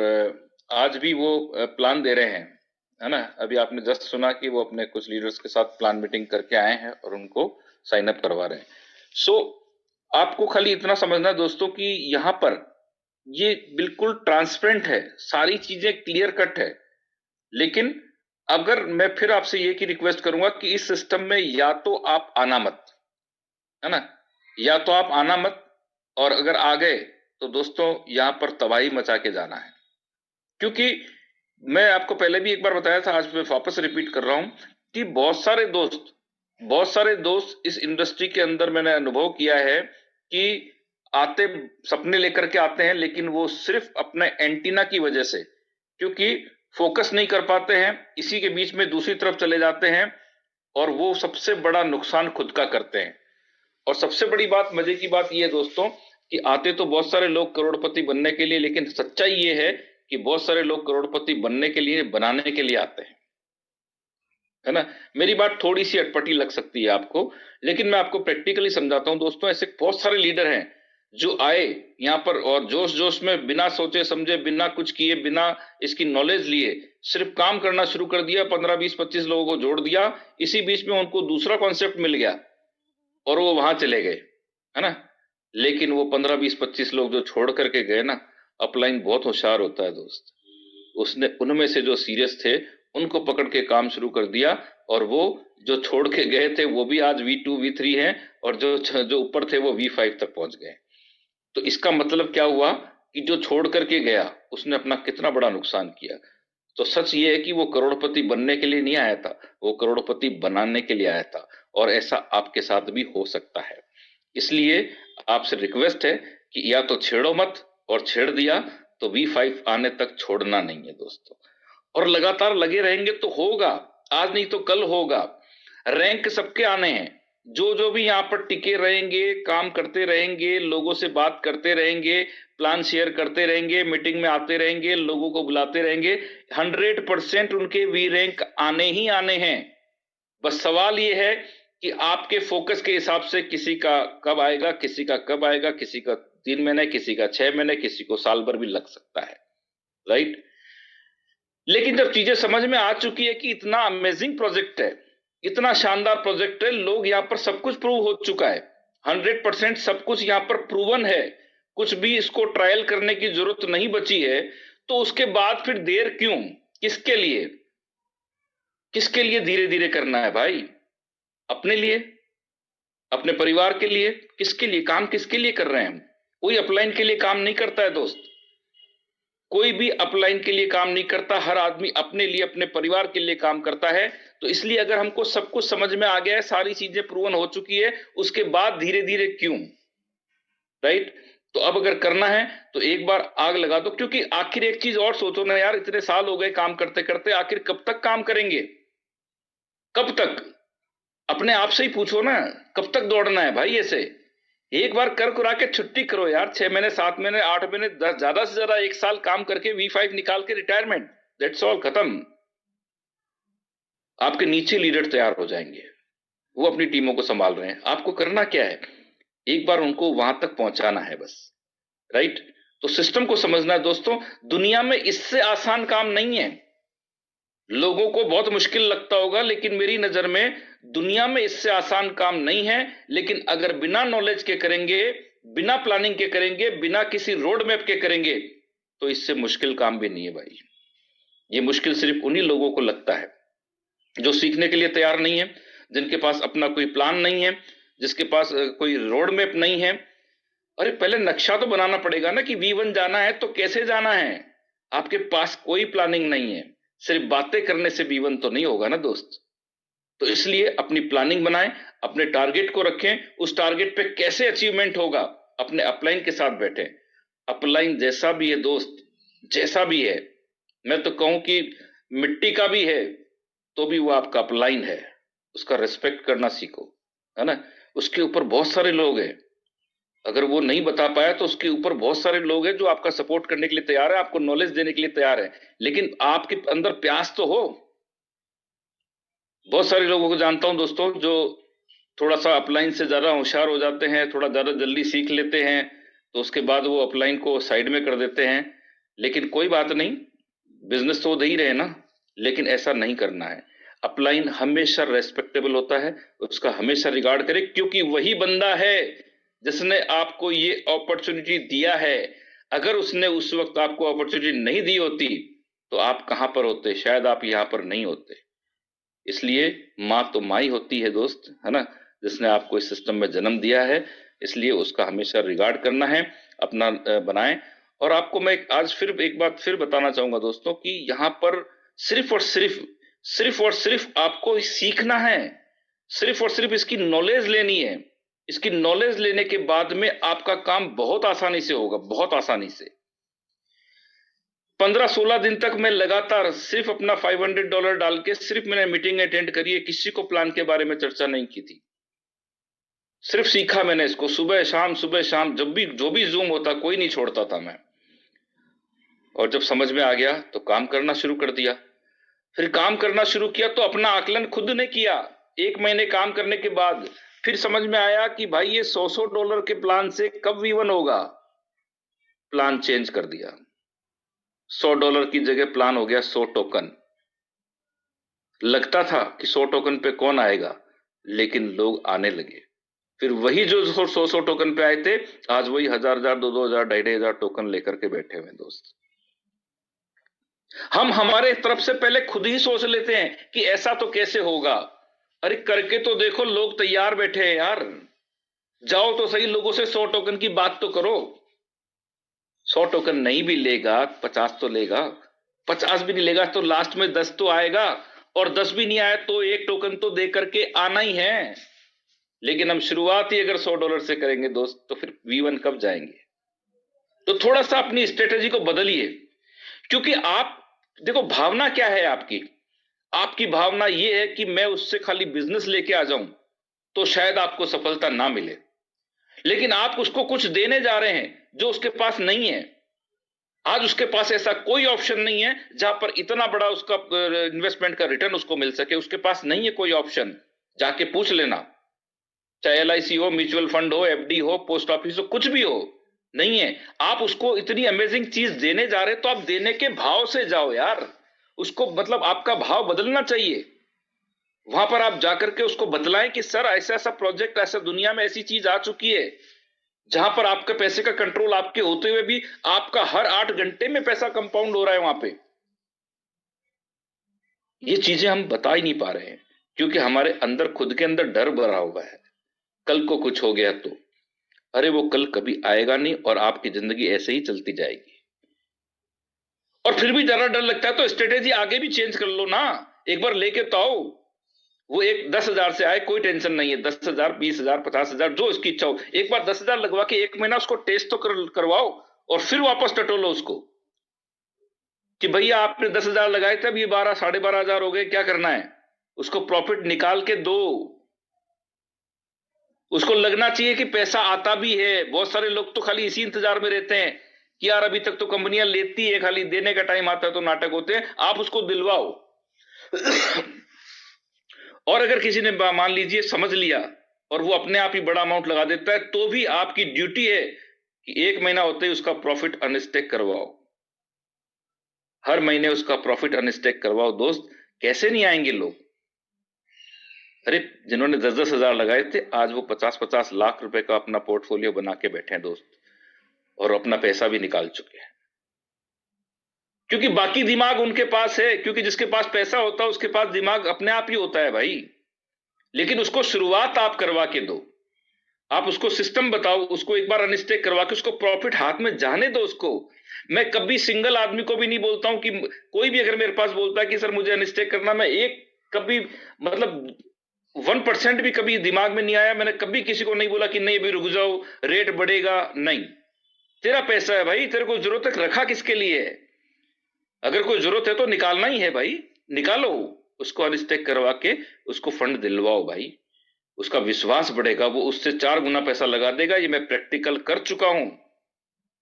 आज भी वो प्लान दे रहे हैं, है ना। अभी आपने जस्ट सुना कि वो अपने कुछ लीडर्स के साथ प्लान मीटिंग करके आए हैं और उनको साइन अप करवा रहे हैं। सो आपको खाली इतना समझना है दोस्तों कि यहाँ पर ये बिल्कुल ट्रांसपेरेंट है, सारी चीजें क्लियर कट है। लेकिन अगर मैं फिर आपसे ये की रिक्वेस्ट करूंगा कि इस सिस्टम में या तो आप आना मत, है ना, या तो आप आना मत, और अगर आ गए तो दोस्तों यहां पर तबाही मचा के जाना है। क्योंकि मैं आपको पहले भी एक बार बताया था, आज मैं वापस रिपीट कर रहा हूं कि बहुत सारे दोस्त इस इंडस्ट्री के अंदर मैंने अनुभव किया है कि आते सपने लेकर के आते हैं, लेकिन वो सिर्फ अपने एंटीना की वजह से, क्योंकि फोकस नहीं कर पाते हैं, इसी के बीच में दूसरी तरफ चले जाते हैं, और वो सबसे बड़ा नुकसान खुद का करते हैं। और सबसे बड़ी बात, मजे की बात ये है दोस्तों कि आते तो बहुत सारे लोग करोड़पति बनने के लिए, लेकिन सच्चाई ये है कि बहुत सारे लोग करोड़पति बनने के लिए, बनाने के लिए आते हैं, है ना। मेरी बात थोड़ी सी अटपटी लग सकती है आपको, लेकिन मैं आपको प्रैक्टिकली समझाता हूं दोस्तों। ऐसे बहुत सारे लीडर हैं जो आए यहाँ पर और जोश जोश में बिना सोचे समझे, बिना कुछ किए, बिना इसकी नॉलेज लिए सिर्फ काम करना शुरू कर दिया, 15 20 25 लोगों को जोड़ दिया। इसी बीच में उनको दूसरा कॉन्सेप्ट मिल गया और वो वहां चले गए, है ना। लेकिन वो 15 20 25 लोग जो छोड़ करके गए ना, अपलाइन बहुत होशियार होता है दोस्त, उसने उनमें से जो सीरियस थे उनको पकड़ के काम शुरू कर दिया, और वो जो छोड़ के गए थे वो भी आज V2 V3 हैं, और जो ऊपर थे वो V5 तक पहुंच गए। तो इसका मतलब क्या हुआ कि जो छोड़ करके गया उसने अपना कितना बड़ा नुकसान किया। तो सच ये है कि वो करोड़पति बनने के लिए नहीं आया था, वो करोड़पति बनाने के लिए आया था, और ऐसा आपके साथ भी हो सकता है। इसलिए आपसे रिक्वेस्ट है कि या तो छेड़ो मत, और छेड़ दिया तो V5 आने तक छोड़ना नहीं है दोस्तों। और लगातार लगे रहेंगे तो होगा, आज नहीं तो कल होगा। रैंक सबके आने हैं, जो भी यहाँ पर टिके रहेंगे, काम करते रहेंगे, लोगों से बात करते रहेंगे, प्लान शेयर करते रहेंगे, मीटिंग में आते रहेंगे, लोगों को बुलाते रहेंगे, 100% उनके वी रैंक आने ही आने हैं। बस सवाल ये है कि आपके फोकस के हिसाब से किसी का कब आएगा, किसी का कब आएगा, किसी का 3 महीने, किसी का 6 महीने, किसी को साल भर भी लग सकता है, राइट। लेकिन जब चीजें समझ में आ चुकी है कि इतना अमेजिंग प्रोजेक्ट है, इतना शानदार प्रोजेक्ट है, लोग यहाँ पर सब कुछ प्रूव हो चुका है, 100% सब कुछ यहाँ पर प्रूवन है, कुछ भी इसको ट्रायल करने की जरूरत नहीं बची है, तो उसके बाद फिर देर क्यों, किसके लिए, किसके लिए धीरे धीरे करना है भाई? अपने लिए, अपने परिवार के लिए, किसके लिए काम, किसके लिए कर रहे हैं हम? कोई अपलाइन के लिए काम नहीं करता है दोस्त, कोई भी अपलाइन के लिए काम नहीं करता, हर आदमी अपने लिए, अपने परिवार के लिए काम करता है। तो इसलिए अगर हमको सब कुछ समझ में आ गया है, सारी चीजें प्रूवन हो चुकी है, उसके बाद धीरे धीरे क्यों, राइट। तो अब अगर करना है तो एक बार आग लगा दो, क्योंकि आखिर एक चीज और सोचो ना यार, इतने साल हो गए काम करते करते, आखिर कब तक काम करेंगे, कब तक? अपने आप से ही पूछो ना, कब तक दौड़ना है भाई? ऐसे एक बार कर कुरा के छुट्टी करो यार, 6 महीने, 7 महीने, 8 महीने, ज्यादा से ज्यादा 1 साल काम करके V5 निकाल के रिटायरमेंट, दैट्स ऑल, खत्म। आपके नीचे लीडर तैयार हो जाएंगे, वो अपनी टीमों को संभाल रहे हैं, आपको करना क्या है, एक बार उनको वहां तक पहुंचाना है बस, राइट। तो सिस्टम को समझना है दोस्तों, दुनिया में इससे आसान काम नहीं है। लोगों को बहुत मुश्किल लगता होगा, लेकिन मेरी नजर में दुनिया में इससे आसान काम नहीं है। लेकिन अगर बिना नॉलेज के करेंगे, बिना प्लानिंग के करेंगे, बिना किसी रोड मैप के करेंगे, तो इससे मुश्किल काम भी नहीं है भाई। ये मुश्किल सिर्फ उन्हीं लोगों को लगता है जो सीखने के लिए तैयार नहीं है, जिनके पास अपना कोई प्लान नहीं है, जिसके पास कोई रोड मैप नहीं है। अरे पहले नक्शा तो बनाना पड़ेगा ना कि V1 जाना है तो कैसे जाना है। आपके पास कोई प्लानिंग नहीं है, सिर्फ बातें करने से B1 तो नहीं होगा ना दोस्त। तो इसलिए अपनी प्लानिंग बनाएं, अपने टारगेट को रखें, उस टारगेट पे कैसे अचीवमेंट होगा, अपने अपलाइन के साथ बैठें। अपलाइन जैसा भी है दोस्त, जैसा भी है, मैं तो कहूं कि मिट्टी का भी है तो भी वो आपका अपलाइन है, उसका रिस्पेक्ट करना सीखो, है ना। उसके ऊपर बहुत सारे लोग हैं, अगर वो नहीं बता पाया तो उसके ऊपर बहुत सारे लोग हैं जो आपका सपोर्ट करने के लिए तैयार है, आपको नॉलेज देने के लिए तैयार है, लेकिन आपके अंदर प्यास तो हो। बहुत सारे लोगों को जानता हूं दोस्तों जो थोड़ा सा अपलाइन से ज्यादा होशियार हो जाते हैं, थोड़ा ज्यादा जल्दी सीख लेते हैं, तो उसके बाद वो अपलाइन को साइड में कर देते हैं। लेकिन कोई बात नहीं, बिजनेस तो दे ही रहे ना, लेकिन ऐसा नहीं करना है। अपलाइन हमेशा रेस्पेक्टेबल होता है, उसका हमेशा रिगार्ड करें, क्योंकि वही बंदा है जिसने आपको ये अपॉर्चुनिटी दिया है। अगर उसने उस वक्त आपको अपॉर्चुनिटी नहीं दी होती तो आप कहां पर होते, शायद आप यहां पर नहीं होते। इसलिए माँ तो माँ ही होती है दोस्त, है ना, जिसने आपको इस सिस्टम में जन्म दिया है, इसलिए उसका हमेशा रिगार्ड करना है, अपना बनाएं। और आपको मैं आज फिर एक बात फिर बताना चाहूंगा दोस्तों कि यहाँ पर सिर्फ और सिर्फ आपको सीखना है, सिर्फ और सिर्फ इसकी नॉलेज लेनी है। इसकी नॉलेज लेने के बाद में आपका काम बहुत आसानी से होगा, बहुत आसानी से। 15-16 दिन तक मैं लगातार सिर्फ अपना $500 डाल के सिर्फ मैंने मीटिंग अटेंड करी है, किसी को प्लान के बारे में चर्चा नहीं की थी, सिर्फ सीखा मैंने इसको। सुबह शाम जब भी जो भी जूम होता कोई नहीं छोड़ता था मैं। और जब समझ में आ गया तो काम करना शुरू कर दिया। फिर काम करना शुरू किया तो अपना आकलन खुद ने किया। 1 महीने काम करने के बाद फिर समझ में आया कि भाई ये $100 के प्लान से कब V1 होगा। प्लान चेंज कर दिया, $100 की जगह प्लान हो गया 100 टोकन। लगता था कि 100 टोकन पे कौन आएगा, लेकिन लोग आने लगे। फिर वही जो 100 टोकन पे आए थे, आज वही 1000, 2,000, 2,500 टोकन लेकर के बैठे हुए दोस्त। हम हमारे तरफ से पहले खुद ही सोच लेते हैं कि ऐसा तो कैसे होगा। अरे करके तो देखो, लोग तैयार बैठे हैं यार, जाओ तो सही, लोगों से 100 टोकन की बात तो करो। 100 टोकन नहीं भी लेगा, 50 तो लेगा, 50 भी नहीं लेगा तो लास्ट में 10 तो आएगा, और 10 भी नहीं आया तो 1 टोकन तो दे करके आना ही है। लेकिन हम शुरुआत ही अगर $100 से करेंगे दोस्त, तो फिर V1 कब जाएंगे। तो थोड़ा सा अपनी स्ट्रेटेजी को बदलिए, क्योंकि आप देखो भावना क्या है आपकी भावना ये है कि मैं उससे खाली बिजनेस लेके आ जाऊं तो शायद आपको सफलता ना मिले, लेकिन आप उसको कुछ देने जा रहे हैं जो उसके पास नहीं है। आज उसके पास ऐसा कोई ऑप्शन नहीं है जहां पर इतना बड़ा उसका इन्वेस्टमेंट का रिटर्न उसको मिल सके, उसके पास नहीं है कोई ऑप्शन। जाके पूछ लेना, चाहे LIC हो, म्यूचुअल फंड हो, FD हो, पोस्ट ऑफिस हो, कुछ भी हो, नहीं है। आप उसको इतनी अमेजिंग चीज देने जा रहे तो आप देने के भाव से जाओ यार। उसको मतलब आपका भाव बदलना चाहिए। वहां पर आप जाकर के उसको बतलाएं कि सर ऐसा ऐसा प्रोजेक्ट, ऐसा दुनिया में ऐसी चीज आ चुकी है जहां पर आपके पैसे का कंट्रोल आपके होते हुए भी आपका हर 8 घंटे में पैसा कंपाउंड हो रहा है वहां पे। ये चीजें हम बता ही नहीं पा रहे हैं, क्योंकि हमारे अंदर खुद के अंदर डर भरा हुआ है, कल को कुछ हो गया तो। अरे वो कल कभी आएगा नहीं और आपकी जिंदगी ऐसे ही चलती जाएगी। और फिर भी जरा डर लगता है तो स्ट्रेटेजी आगे भी चेंज कर लो ना, एक बार लेके तो आओ। वो एक 10,000 से आए कोई टेंशन नहीं है, 10,000, 20,000, 50,000, जो इसकी इच्छा हो। एक बार 10,000 लगवा के 1 महीना उसको टेस्ट तो करवाओ, और फिर वापस टटोलो उसको कि भैया आपने 10,000 लगाए थे, अब ये 12, 12,500 हो गए, क्या करना है। उसको प्रॉफिट निकाल के दो। उसको लगना चाहिए कि पैसा आता भी है। बहुत सारे लोग तो खाली इसी इंतजार में रहते हैं कि यार अभी तक तो कंपनियां लेती है, खाली देने का टाइम आता है तो नाटक होते हैं। आप उसको दिलवाओ। और अगर किसी ने मान लीजिए समझ लिया और वो अपने आप ही बड़ा अमाउंट लगा देता है, तो भी आपकी ड्यूटी है कि 1 महीना होते ही उसका प्रॉफिट अनस्टेक करवाओ। हर महीने उसका प्रॉफिट अनस्टेक करवाओ दोस्त। कैसे नहीं आएंगे लोग। अरे जिन्होंने 10-10 हजार लगाए थे, आज वो 50-50 लाख रुपए का अपना पोर्टफोलियो बना के बैठे हैं दोस्त, और अपना पैसा भी निकाल चुके हैं। क्योंकि बाकी दिमाग उनके पास है, क्योंकि जिसके पास पैसा होता है उसके पास दिमाग अपने आप ही होता है भाई। लेकिन उसको शुरुआत आप करवा के दो। आप उसको सिस्टम बताओ, उसको एक बार अनस्टेक करवा के उसको प्रॉफिट हाथ में जाने दो उसको। मैं कभी सिंगल आदमी को भी नहीं बोलता हूं कि कोई भी अगर मेरे पास बोलता है कि सर मुझे अनस्टेक करना, मैं एक कभी मतलब 1% भी कभी दिमाग में नहीं आया। मैंने कभी किसी को नहीं बोला कि नहीं अभी रुक जाओ रेट बढ़ेगा, नहीं। तेरा पैसा है भाई, तेरे को जरूरत है, रखा किसके लिए है? अगर कोई जरूरत है तो निकालना ही है भाई, निकालो। उसको अनस्टेक करवा के उसको फंड दिलवाओ भाई, उसका विश्वास बढ़ेगा, वो उससे 4 गुना पैसा लगा देगा। ये मैं प्रैक्टिकल कर चुका हूं,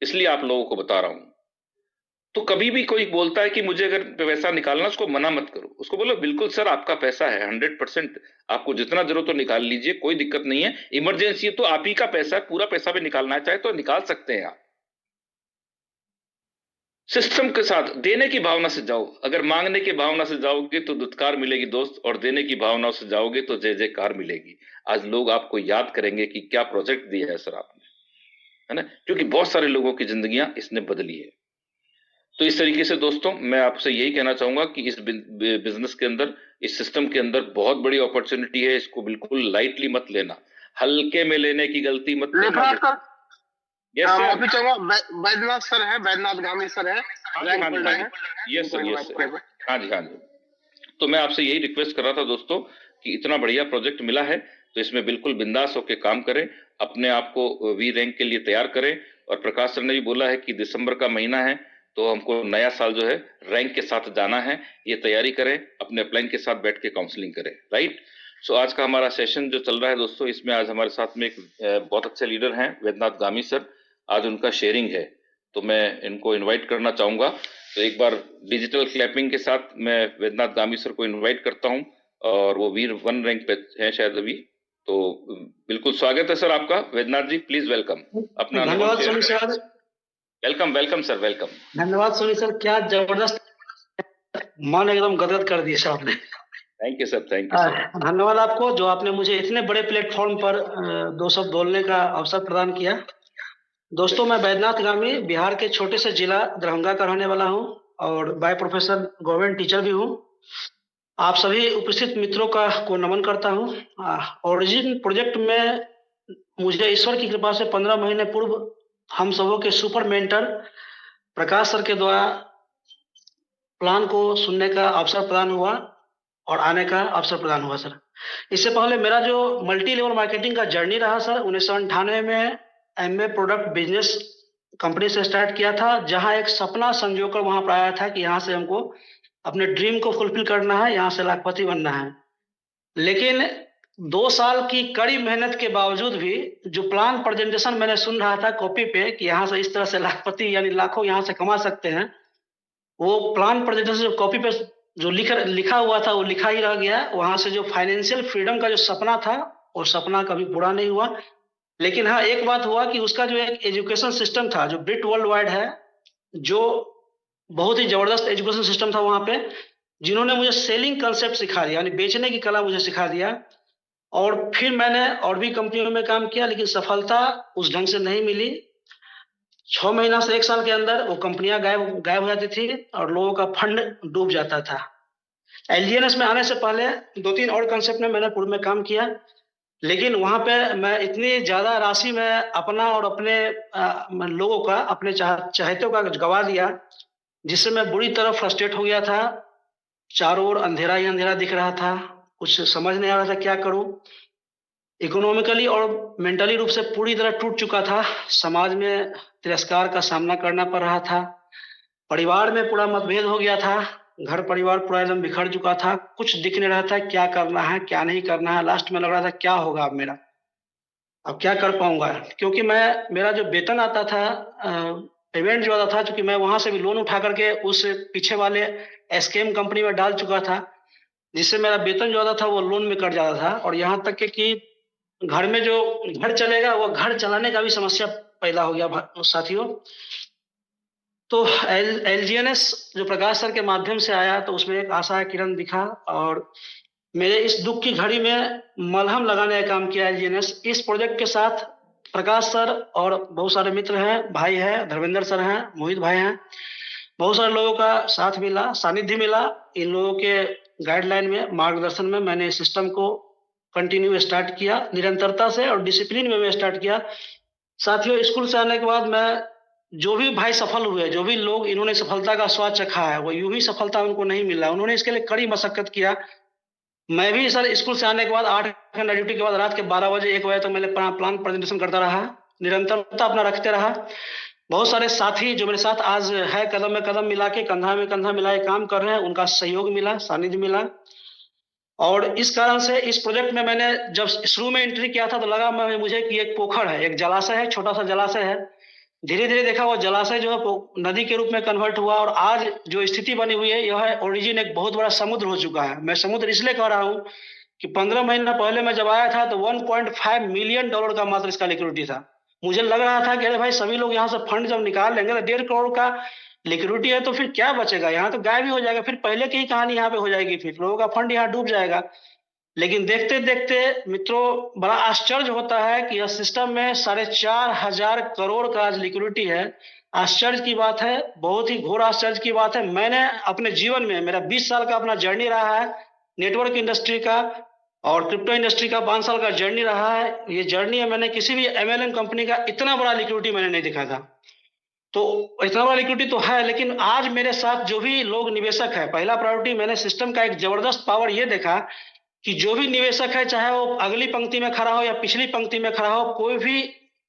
इसलिए आप लोगों को बता रहा हूं। तो कभी भी कोई बोलता है कि मुझे अगर पैसा निकालना, उसको मना मत करो, उसको बोलो बिल्कुल सर आपका पैसा है 100%, आपको जितना जरूरत हो निकाल लीजिए, कोई दिक्कत नहीं है। इमरजेंसी है तो आप ही का पैसा है, पूरा पैसा भी निकालना है चाहे तो निकाल सकते हैं आप। सिस्टम के साथ देने की भावना से जाओ। अगर मांगने की भावना से जाओगे तो दुत्कार मिलेगी दोस्त, और देने की भावना से जाओगे तो जय जयकार मिलेगी। आज लोग आपको याद करेंगे कि क्या प्रोजेक्ट दिया है सर आपने, है ना, क्योंकि बहुत सारे लोगों की जिंदगियां इसने बदली है। तो इस तरीके से दोस्तों मैं आपसे यही कहना चाहूंगा कि इस बिजनेस के अंदर, इस सिस्टम के अंदर बहुत बड़ी अपॉर्चुनिटी है। इसको बिल्कुल लाइटली मत लेना, हल्के में लेने की गलती मत करना। यस सर, बैद्यनाथ सर है, बैद्यनाथ गामी सर है। यस सर, यस सर, हाँ जी हाँ जी। तो मैं आपसे यही रिक्वेस्ट कर रहा था दोस्तों कि इतना बढ़िया प्रोजेक्ट मिला है तो इसमें बिल्कुल बिंदास होकर काम करें, अपने आप को वी रैंक के लिए तैयार करें। और प्रकाश सर ने भी बोला है कि दिसंबर का महीना है तो हमको नया साल जो है रैंक के साथ जाना है, ये तैयारी करें, अपने अपलाइन के साथ बैठ के काउंसलिंग करें, राइट। सो आज का हमारा सेशन जो चल रहा है दोस्तों, इसमें आज हमारे साथ में एक बहुत अच्छे लीडर हैं वैद्यनाथ गामी सर, आज उनका शेयरिंग है तो मैं इनको इनवाइट करना चाहूंगा। तो एक बार डिजिटल क्लैपिंग के साथ मैं वैद्यनाथ गामी सर को इनवाइट करता हूं, और वो वीर 1 रैंक पे हैं शायद अभी। तो बिल्कुल स्वागत है सर आपका वैद्यनाथ जी, प्लीज वेलकम। अपना धन्यवाद Soni sir. Welcome welcome sir, welcome. धन्यवाद सोनी सर, क्या जबरदस्त, मन एकदम गदगद कर दिया सर आपने। Thank you sir, thank you sir. धन्यवाद आपको जो आपने मुझे इतने बड़े प्लेटफॉर्म पर 2 शब्द बोलने का अवसर प्रदान किया। दोस्तों मैं वैद्यनाथ गामी बिहार के छोटे से जिला दरभंगा का रहने वाला हूं और बाय प्रोफेशन गवर्नमेंट टीचर भी हूं। आप सभी उपस्थित मित्रों को नमन करता हूं। ओरिजिन प्रोजेक्ट में मुझे ईश्वर की कृपा से 15 महीने पूर्व हम सबों के सुपर मेंटर प्रकाश सर के द्वारा प्लान को सुनने का अवसर प्रदान हुआ और आने का अवसर प्रदान हुआ सर। इससे पहले मेरा जो मल्टी लेवल मार्केटिंग का जर्नी रहा सर, 1998 में एमए प्रोडक्ट बिजनेस कंपनी से स्टार्ट किया था, जहां एक सपना संजोकर वहां पर आया था कि यहाँ से हमको अपने ड्रीम को फुलफिल करना है, यहाँ से लाखपति बनना है। लेकिन 2 साल की कड़ी मेहनत के बावजूद भी जो प्लान प्रेजेंटेशन मैंने सुन रहा था कॉपी पे कि यहाँ से इस तरह से लाखपति यानी लाखों यहाँ से कमा सकते हैं, वो प्लान प्रेजेंटेशन जो कॉपी पे जो लिखा हुआ था वो लिखा ही रह गया। वहां से जो फाइनेंशियल फ्रीडम का जो सपना था वो सपना कभी पूरा नहीं हुआ। लेकिन हाँ, एक बात हुआ कि उसका जो एक एजुकेशन सिस्टम था जो ब्रिट वर्ल्ड वाइड है, जो बहुत ही जबरदस्त एजुकेशन सिस्टम था वहां पे, जिन्होंने मुझे सेलिंग कंसेप्ट सिखा दिया, यानी बेचने की कला मुझे सिखा दिया। और फिर मैंने और भी कंपनियों में काम किया, लेकिन सफलता उस ढंग से नहीं मिली। 6 महीना से 1 साल के अंदर वो कंपनियां गायब हो जाती थी और लोगों का फंड डूब जाता था। एलजीएनएस में आने से पहले 2-3 और कंसेप्ट में मैंने पूर्व में काम किया, लेकिन वहां पे मैं इतनी ज्यादा राशि में अपना और अपने लोगों का, अपने चाहतों का गवा दिया, जिससे मैं बुरी तरह फ्रस्ट्रेट हो गया था। चारों ओर अंधेरा ही अंधेरा दिख रहा था, कुछ समझ नहीं आ रहा था क्या करूं। इकोनॉमिकली और मेंटली रूप से पूरी तरह टूट चुका था। समाज में तिरस्कार का सामना करना पड़ रहा था। परिवार में पूरा मतभेद हो गया था। घर परिवार पूरा एकदम बिखर चुका था। कुछ दिख नहीं रहा था क्या करना है क्या नहीं करना है। लास्ट में लग रहा था क्या होगा अब मेरा, अब क्या कर पाऊंगा, क्योंकि मेरा जो वेतन आता था, पेमेंट जो आता था, क्योंकि मैं वहां से भी लोन उठा करके उस पीछे वाले एसकेएम कंपनी में डाल चुका था, जिससे मेरा वेतन जो आता था वो लोन में कट जाता था। और यहाँ तक कि घर में जो घर चलेगा वो घर चलाने का भी समस्या पैदा हो गया साथियों। तो एलजीएनएस जो प्रकाश सर के माध्यम से आया तो उसमें एक आशा किरण दिखा और मेरे इस दुख की घड़ी में मलहम लगाने का काम किया एलजीएनएस। इस प्रोजेक्ट के साथ प्रकाश सर और बहुत सारे मित्र हैं, भाई हैं, धर्मेंद्र सर हैं, मोहित भाई हैं, बहुत सारे लोगों का साथ मिला, सानिध्य मिला। इन लोगों के गाइडलाइन में, मार्गदर्शन में मैंने इस सिस्टम को कंटिन्यू स्टार्ट किया, निरंतरता से और डिसिप्लिन में मैं स्टार्ट किया। साथियों, स्कूल से आने के बाद मैं जो भी भाई सफल हुए, जो भी लोग इन्होंने सफलता का स्वाद चखा है, वो यूं ही सफलता उनको नहीं मिला, उन्होंने इसके लिए कड़ी मशक्कत किया। मैं भी सर स्कूल से आने के बाद 8 घंटा ड्यूटी के बाद रात के 12 बजे 1 बजे तक मैंने प्लान प्रेजेंटेशन करता रहा, निरंतरता अपना रखते रहा। बहुत सारे साथी जो मेरे साथ आज है, कदम में कदम मिला के, कंधा में कंधा मिला के काम कर रहे हैं, उनका सहयोग मिला, सानिध्य मिला। और इस कारण से इस प्रोजेक्ट में मैंने जब शुरू में एंट्री किया था तो लगा मुझे कि एक पोखर है, एक जलाशय है, छोटा सा जलाशय है। धीरे धीरे देखा वो जलाशय जो है नदी के रूप में कन्वर्ट हुआ और आज जो स्थिति बनी हुई है, यह ओरिजिन एक बहुत बड़ा समुद्र हो चुका है। मैं समुद्र इसलिए कह रहा हूँ कि 15 महीना पहले मैं जब आया था तो $1.5 मिलियन का मात्र इसका लिक्विडिटी था। मुझे लग रहा था कि अरे भाई सभी लोग यहाँ से फंड जब निकाल लेंगे तो 1.5 करोड़ का लिक्विडिटी है तो फिर क्या बचेगा, यहाँ तो गायब ही हो जाएगा, फिर पहले की ही कहानी यहाँ पे हो जाएगी, फिर लोगों का फंड यहाँ डूब जाएगा। लेकिन देखते देखते मित्रों बड़ा आश्चर्य होता है कि यह सिस्टम में 4,500 करोड़ का आज लिक्विडिटी है। आश्चर्य की बात है, बहुत ही घोर आश्चर्य की बात है। मैंने अपने जीवन में, मेरा 20 साल का अपना जर्नी रहा है नेटवर्क इंडस्ट्री का और क्रिप्टो इंडस्ट्री का 5 साल का जर्नी रहा है। ये जर्नी है, मैंने किसी भी MLM कंपनी का इतना बड़ा लिक्विडिटी मैंने नहीं देखा था। तो इतना बड़ा लिक्विडिटी तो है, लेकिन आज मेरे साथ जो भी लोग निवेशक है, पहला प्रायोरिटी मैंने सिस्टम का एक जबरदस्त पावर ये देखा कि जो भी निवेशक है, चाहे वो अगली पंक्ति में खड़ा हो या पिछली पंक्ति में खड़ा हो, कोई भी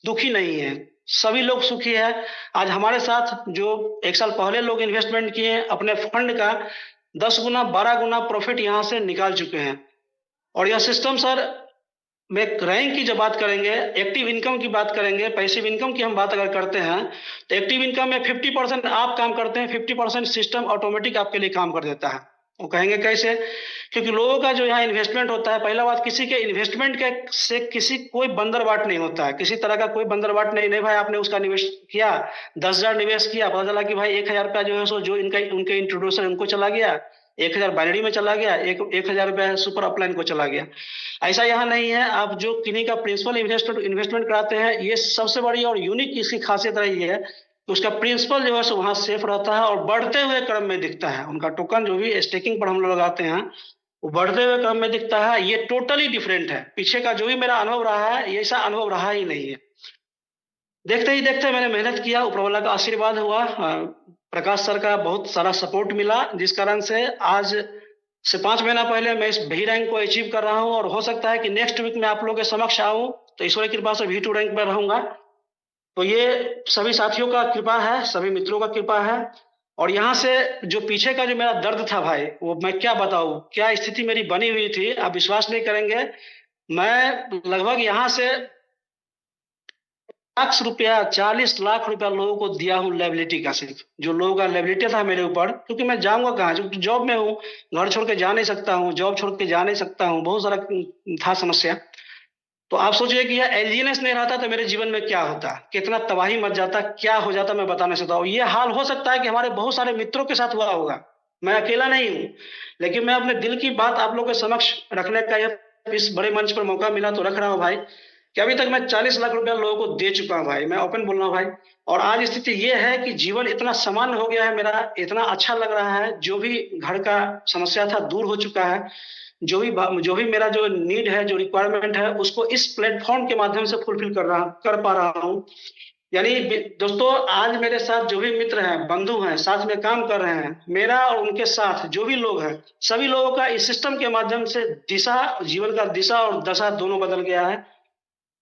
दुखी नहीं है, सभी लोग सुखी है। आज हमारे साथ जो 1 साल पहले लोग इन्वेस्टमेंट किए अपने फंड का 10 गुना 12 गुना प्रॉफिट यहाँ से निकाल चुके हैं। और यह सिस्टम सर में रैंक की जब बात करेंगे, एक्टिव इनकम की बात करेंगे, पैसिव इनकम की हम बात अगर करते हैं तो एक्टिव इनकम में 50% आप काम करते हैं, 50% सिस्टम ऑटोमेटिक आपके लिए काम कर देता है। वो कहेंगे कैसे? क्योंकि लोगों का जो यहाँ इन्वेस्टमेंट होता है, पहला बात किसी के इन्वेस्टमेंट के से किसी कोई बंदरबाट नहीं होता है, किसी तरह का कोई बंदरबाट नहीं भाई आपने उसका निवेश किया, 10,000 निवेश किया, पता चला कि भाई 1,000 रुपया जो है सो जो इनका उनके इंट्रोड्यूसर उनको चला गया, 1,000 बाइनरी में चला गया, 1,000 रुपया सुपर अपलाइन को चला गया। ऐसा यहाँ नहीं है। आप जो किन्हीं का प्रिंसिपल इन्वेस्टमेंट कराते हैं, ये सबसे बड़ी और यूनिक इसकी खासियत रही है कि उसका प्रिंसिपल जो है सो वहां सेफ रहता है और बढ़ते हुए क्रम में दिखता है। उनका टोकन जो भी स्टेकिंग पर हम लोग लगाते हैं वो बढ़ते हुए क्रम में दिखता है। ये टोटली डिफरेंट है। पीछे का जो भी मेरा अनुभव रहा है, ये ऐसा अनुभव रहा ही नहीं है। देखते ही देखते मैंने मेहनत किया, ऊपर वाला का आशीर्वाद हुआ, प्रकाश सर का बहुत सारा सपोर्ट मिला, जिस कारण से आज से 5 महीना पहले मैं इस भी रैंक को अचीव कर रहा हूं और हो सकता है कि नेक्स्ट वीक में आप लोगों के समक्ष आऊं तो ईश्वर की कृपा से V2 रैंक में रहूंगा। तो ये सभी साथियों का कृपा है, सभी मित्रों का कृपा है। और यहाँ से जो पीछे का जो मेरा दर्द था भाई, वो मैं क्या बताऊं, क्या स्थिति मेरी बनी हुई थी, आप विश्वास नहीं करेंगे। मैं लगभग यहाँ से ₹40 लाख लोगों को दिया हूँ लाइबिलिटी का, सिर्फ जो लोगों का लाइबिलिटी था मेरे ऊपर, क्योंकि मैं जाऊंगा कहाँ, क्योंकि जॉब में हूँ, घर छोड़ के जा नहीं सकता हूँ, जॉब छोड़ के जा नहीं सकता हूँ, बहुत सारा था समस्या। तो आप सोचिए कि यह एलजीनेस नहीं रहता तो मेरे जीवन में क्या होता, कितना तबाही मच जाता, क्या हो जाता, मैं बता नहीं सकता हूँ। ये हाल हो सकता है कि हमारे बहुत सारे मित्रों के साथ हुआ होगा, मैं अकेला नहीं हूँ। लेकिन मैं अपने दिल की बात आप लोग के समक्ष रखने का यह इस बड़े मंच पर मौका मिला तो रख रहा हूँ भाई, कि अभी तक मैं 40 लाख रुपया लोगों को दे चुका हूँ भाई, मैं ओपन बोल रहा हूँ भाई। और आज स्थिति ये है कि जीवन इतना सामान्य हो गया है मेरा, इतना अच्छा लग रहा है, जो भी घर का समस्या था दूर हो चुका है, जो भी मेरा जो नीड है, जो रिक्वायरमेंट है, उसको इस प्लेटफॉर्म के माध्यम से फुलफिल कर पा रहा हूँ। यानी दोस्तों, आज मेरे साथ जो भी मित्र हैं, बंधु हैं, साथ में काम कर रहे हैं, मेरा और उनके साथ जो भी लोग हैं, सभी लोगों का इस सिस्टम के माध्यम से जीवन का दिशा और दशा दोनों बदल गया है।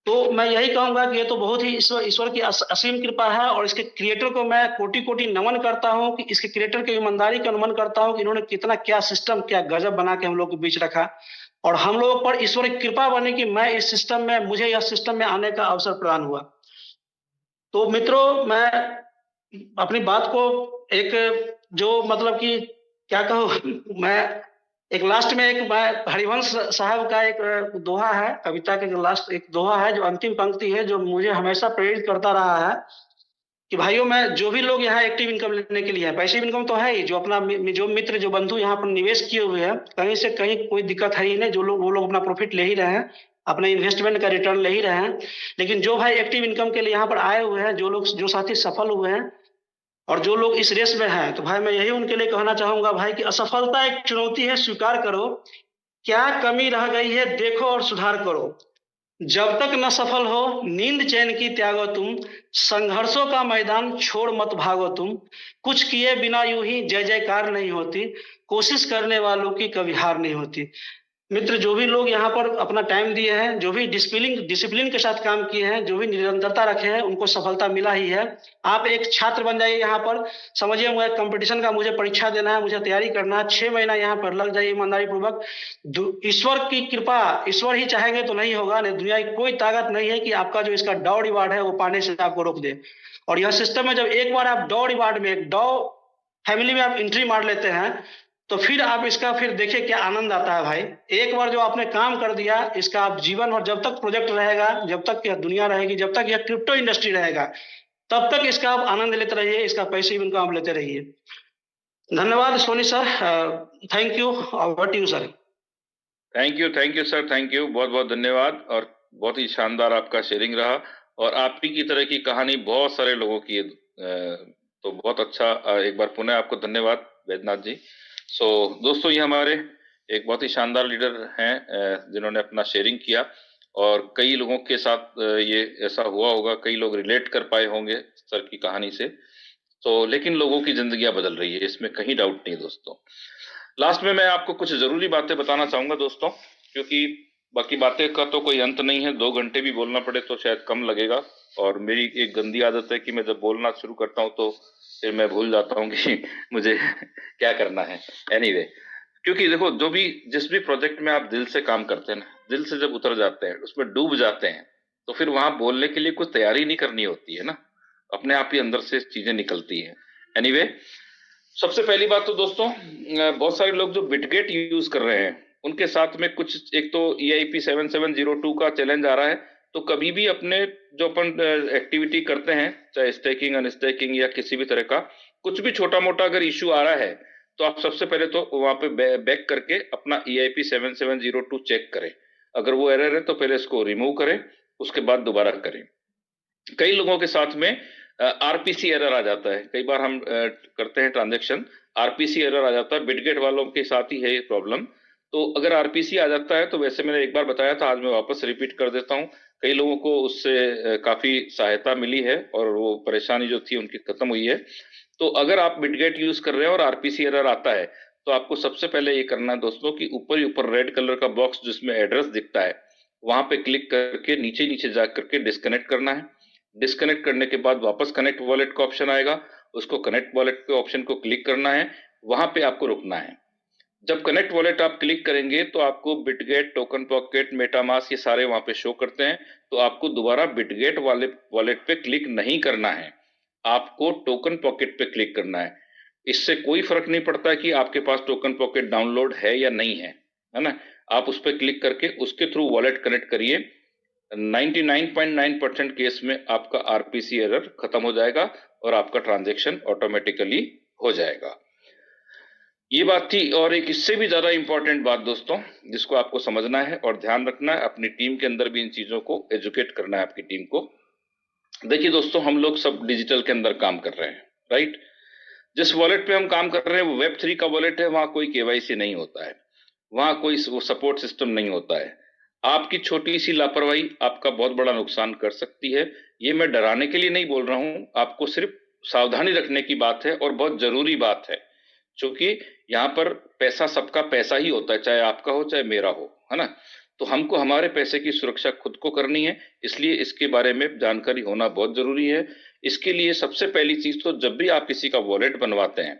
तो मैं यही कहूंगा कि ये तो बहुत ही ईश्वर की असीम कृपा है और इसके क्रिएटर को मैं कोटि कोटि नमन करता हूं, कि इसके क्रिएटर की ईमानदारी का नमन करता हूं कि इन्होंने कितना क्या सिस्टम, क्या गजब बना के हम लोग के बीच रखा और हम लोगों पर ईश्वर की कृपा बनी कि मैं इस सिस्टम में, मुझे यह सिस्टम में आने का अवसर प्रदान हुआ। तो मित्रों, मैं अपनी बात को एक जो मतलब कि क्या कहूँ, मैं एक लास्ट में एक हरिवंश साहब का एक दोहा है, कविता के लास्ट एक दोहा है, जो अंतिम पंक्ति है, जो मुझे हमेशा प्रेरित करता रहा है कि भाइयों, मैं जो भी लोग यहाँ एक्टिव इनकम लेने के लिए है, पैसिव इनकम तो है ही, जो अपना जो मित्र जो बंधु यहाँ पर निवेश किए हुए हैं, कहीं से कहीं कोई दिक्कत है ही नहीं, जो लोग वो लोग अपना प्रॉफिट ले ही रहे हैं, अपने इन्वेस्टमेंट का रिटर्न ले ही रहे हैं। लेकिन जो भाई एक्टिव इनकम के लिए यहाँ पर आए हुए हैं, जो लोग, जो साथी सफल हुए हैं और जो लोग इस रेस में हैं, तो भाई मैं यही उनके लिए कहना चाहूंगा भाई कि असफलता एक चुनौती है, स्वीकार करो, क्या कमी रह गई है देखो और सुधार करो। जब तक न सफल हो नींद चैन की त्यागो तुम, संघर्षों का मैदान छोड़ मत भागो तुम। कुछ किए बिना यूं ही जय जयकार नहीं होती, कोशिश करने वालों की कभी हार नहीं होती। मित्र, जो भी लोग यहाँ पर अपना टाइम दिए हैं, जो भी डिसिप्लिन डिसिप्लिन के साथ काम किए हैं, जो भी निरंतरता रखे हैं, उनको सफलता मिला ही है। आप एक छात्र बन जाइए यहाँ पर। समझिए मुझे कंपटीशन का मुझे परीक्षा देना है, मुझे तैयारी करना है, 6 महीना यहाँ पर लग जाइए ईमानदारी पूर्वक। ईश्वर की कृपा, ईश्वर ही चाहेंगे तो नहीं होगा, नहीं दुनिया की कोई ताकत नहीं है कि आपका जो इसका डॉ रिवार्ड है वो पाने से आपको रोक दे। और यह सिस्टम है, जब एक बार आप डॉ रिवार्ड में, डॉ फैमिली में आप एंट्री मार लेते हैं, तो फिर आप इसका फिर देखिए क्या आनंद आता है भाई। एक बार जो आपने काम कर दिया, इसका आप जीवन और जब तक प्रोजेक्ट रहेगा, जब तक यह दुनिया रहेगी, जब तक यह क्रिप्टो इंडस्ट्री रहेगा, तब तक इसका आप आनंद लेते रहिए, इसका पैसिव इनकम आप लेते रहिए। धन्यवाद Soni sir, thank you. Over to you sir. Thank you sir, thank you, बहुत बहुत धन्यवाद। और बहुत ही शानदार आपका शेयरिंग रहा, और आप ही की तरह की कहानी बहुत सारे लोगों की है, तो बहुत अच्छा। एक बार पुनः आपको धन्यवाद वैद्यनाथ जी। दोस्तों, ये हमारे एक बहुत ही शानदार लीडर हैं जिन्होंने अपना शेयरिंग किया, और कई लोगों के साथ ये ऐसा हुआ होगा, कई लोग रिलेट कर पाए होंगे सर की कहानी से। लेकिन लोगों की जिंदगियां बदल रही है, इसमें कहीं डाउट नहीं दोस्तों। लास्ट में मैं आपको कुछ जरूरी बातें बताना चाहूंगा दोस्तों, क्योंकि बाकी बातें का तो कोई अंत नहीं है। 2 घंटे भी बोलना पड़े तो शायद कम लगेगा, और मेरी एक गंदी आदत है कि मैं जब बोलना शुरू करता हूं तो फिर मैं भूल जाता हूं कि मुझे क्या करना है। एनीवे, क्योंकि देखो, जो भी जिस भी प्रोजेक्ट में आप दिल से काम करते हैं ना, दिल से जब उतर जाते हैं, उसमें डूब जाते हैं, तो फिर वहां बोलने के लिए कुछ तैयारी नहीं करनी होती है ना, अपने आप ही अंदर से चीजें निकलती हैं। एनीवे, सबसे पहली बात तो दोस्तों, बहुत सारे लोग जो बिटगेट यूज कर रहे हैं, उनके साथ में कुछ, एक तो EIP 7702 का चैलेंज आ रहा है। तो कभी भी अपने जो अपन एक्टिविटी करते हैं, चाहे स्टेकिंग, अनस्टेकिंग या किसी भी तरह का कुछ भी छोटा मोटा अगर इश्यू आ रहा है, तो आप सबसे पहले तो वहां पे बैक करके अपना EIP 7702 चेक करें। अगर वो एरर है तो पहले इसको रिमूव करें, उसके बाद दोबारा करें। कई लोगों के साथ में RPC एरर आ जाता है। कई बार हम करते हैं ट्रांजेक्शन, RPC एरर आ जाता है। बिटगेट वालों के साथ ही है ये प्रॉब्लम। तो अगर RPC आ जाता है, तो वैसे मैंने एक बार बताया था, आज मैं वापस रिपीट कर देता हूं। कई लोगों को उससे काफी सहायता मिली है, और वो परेशानी जो थी उनकी खत्म हुई है। तो अगर आप बिटगेट यूज कर रहे हैं और RPC एरर आता है, तो आपको सबसे पहले ये करना है दोस्तों कि ऊपर ही ऊपर रेड कलर का बॉक्स जिसमें एड्रेस दिखता है, वहां पे क्लिक करके नीचे नीचे जा करके डिस्कनेक्ट करना है। डिस्कनेक्ट करने के बाद वापस कनेक्ट वॉलेट का ऑप्शन आएगा, उसको कनेक्ट वॉलेट के ऑप्शन को क्लिक करना है, वहां पे आपको रुकना है। जब कनेक्ट वॉलेट आप क्लिक करेंगे तो आपको बिटगेट, टोकन पॉकेट, मेटामास्क, ये सारे वहां पे शो करते हैं। तो आपको दोबारा बिटगेट वाले वॉलेट पे क्लिक नहीं करना है, आपको टोकन पॉकेट पे क्लिक करना है। इससे कोई फर्क नहीं पड़ता कि आपके पास टोकन पॉकेट डाउनलोड है या नहीं है ना। आप उस पर क्लिक करके उसके थ्रू वॉलेट कनेक्ट करिए। 99.9% केस में आपका RPC एरर खत्म हो जाएगा और आपका ट्रांजैक्शन ऑटोमेटिकली हो जाएगा। ये बात थी। और एक इससे भी ज्यादा इंपॉर्टेंट बात दोस्तों, जिसको आपको समझना है और ध्यान रखना है, अपनी टीम के अंदर भी इन चीजों को एजुकेट करना है आपकी टीम को। देखिए दोस्तों, हम लोग सब डिजिटल के अंदर काम कर रहे हैं, राइट। जिस वॉलेट पे हम काम कर रहे हैं वो Web3 का वॉलेट है, वहां कोई KYC नहीं होता है, वहां कोई सपोर्ट सिस्टम नहीं होता है। आपकी छोटी सी लापरवाही आपका बहुत बड़ा नुकसान कर सकती है। ये मैं डराने के लिए नहीं बोल रहा हूं, आपको सिर्फ सावधानी रखने की बात है, और बहुत जरूरी बात है, क्योंकि यहाँ पर पैसा सबका पैसा ही होता है, चाहे आपका हो चाहे मेरा हो, है ना। तो हमको हमारे पैसे की सुरक्षा खुद को करनी है, इसलिए इसके बारे में जानकारी होना बहुत जरूरी है। इसके लिए सबसे पहली चीज तो, जब भी आप किसी का वॉलेट बनवाते हैं,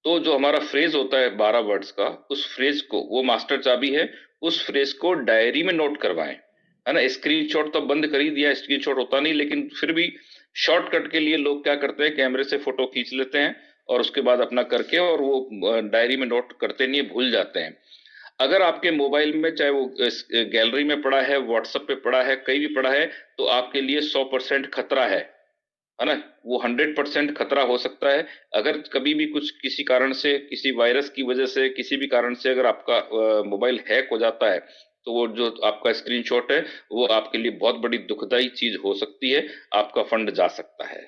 तो जो हमारा फ्रेज होता है 12 वर्ड्स का, उस फ्रेज को, वो मास्टर चाबी है, उस फ्रेज को डायरी में नोट करवाएं, है ना। स्क्रीनशॉट तो बंद कर ही दिया, स्क्रीनशॉट होता नहीं, लेकिन फिर भी शॉर्टकट के लिए लोग क्या करते हैं, कैमरे से फोटो खींच लेते हैं और उसके बाद अपना करके, और वो डायरी में नोट करते नहीं, भूल जाते हैं। अगर आपके मोबाइल में, चाहे वो गैलरी में पड़ा है, व्हाट्सएप पे पड़ा है, कहीं भी पड़ा है, तो आपके लिए 100% खतरा है ना। वो 100% खतरा हो सकता है। अगर कभी भी कुछ किसी कारण से, किसी वायरस की वजह से, किसी भी कारण से अगर आपका मोबाइल हैक हो जाता है, तो वो जो आपका स्क्रीनशॉट है वो आपके लिए बहुत बड़ी दुखदाई चीज हो सकती है, आपका फंड जा सकता है।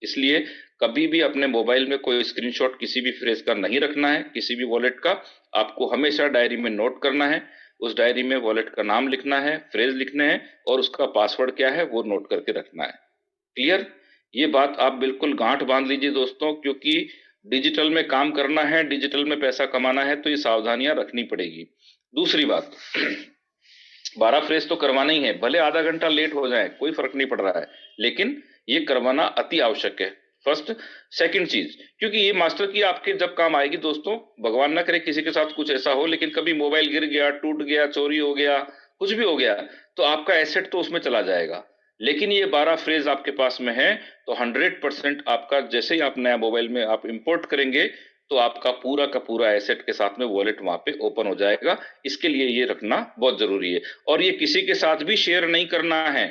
इसलिए कभी भी अपने मोबाइल में कोई स्क्रीनशॉट किसी भी फ्रेज का नहीं रखना है, किसी भी वॉलेट का। आपको हमेशा डायरी में नोट करना है, उस डायरी में वॉलेट का नाम लिखना है, फ्रेज लिखने हैं और उसका पासवर्ड क्या है वो नोट करके रखना है। क्लियर? ये बात आप बिल्कुल गांठ बांध लीजिए दोस्तों, क्योंकि डिजिटल में काम करना है, डिजिटल में पैसा कमाना है, तो ये सावधानियां रखनी पड़ेगी। दूसरी बात, 12 फ्रेज तो करवाना ही है, भले आधा घंटा लेट हो जाए कोई फर्क नहीं पड़ रहा है, लेकिन ये करवाना अति आवश्यक है। फर्स्ट। सेकंड चीज, क्योंकि ये मास्टर की आपके जब काम आएगी दोस्तों, भगवान ना करे किसी के साथ कुछ ऐसा हो, लेकिन कभी मोबाइल गिर गया, टूट गया, चोरी हो गया, कुछ भी हो गया, तो आपका एसेट तो उसमें चला जाएगा। लेकिन ये 12 फ्रेज आपके पास में है तो 100% आपका, जैसे ही आप नया मोबाइल में आप इंपोर्ट करेंगे तो आपका पूरा का पूरा एसेट के साथ में वॉलेट वहां पे ओपन हो जाएगा। इसके लिए ये रखना बहुत जरूरी है, और ये किसी के साथ भी शेयर नहीं करना है।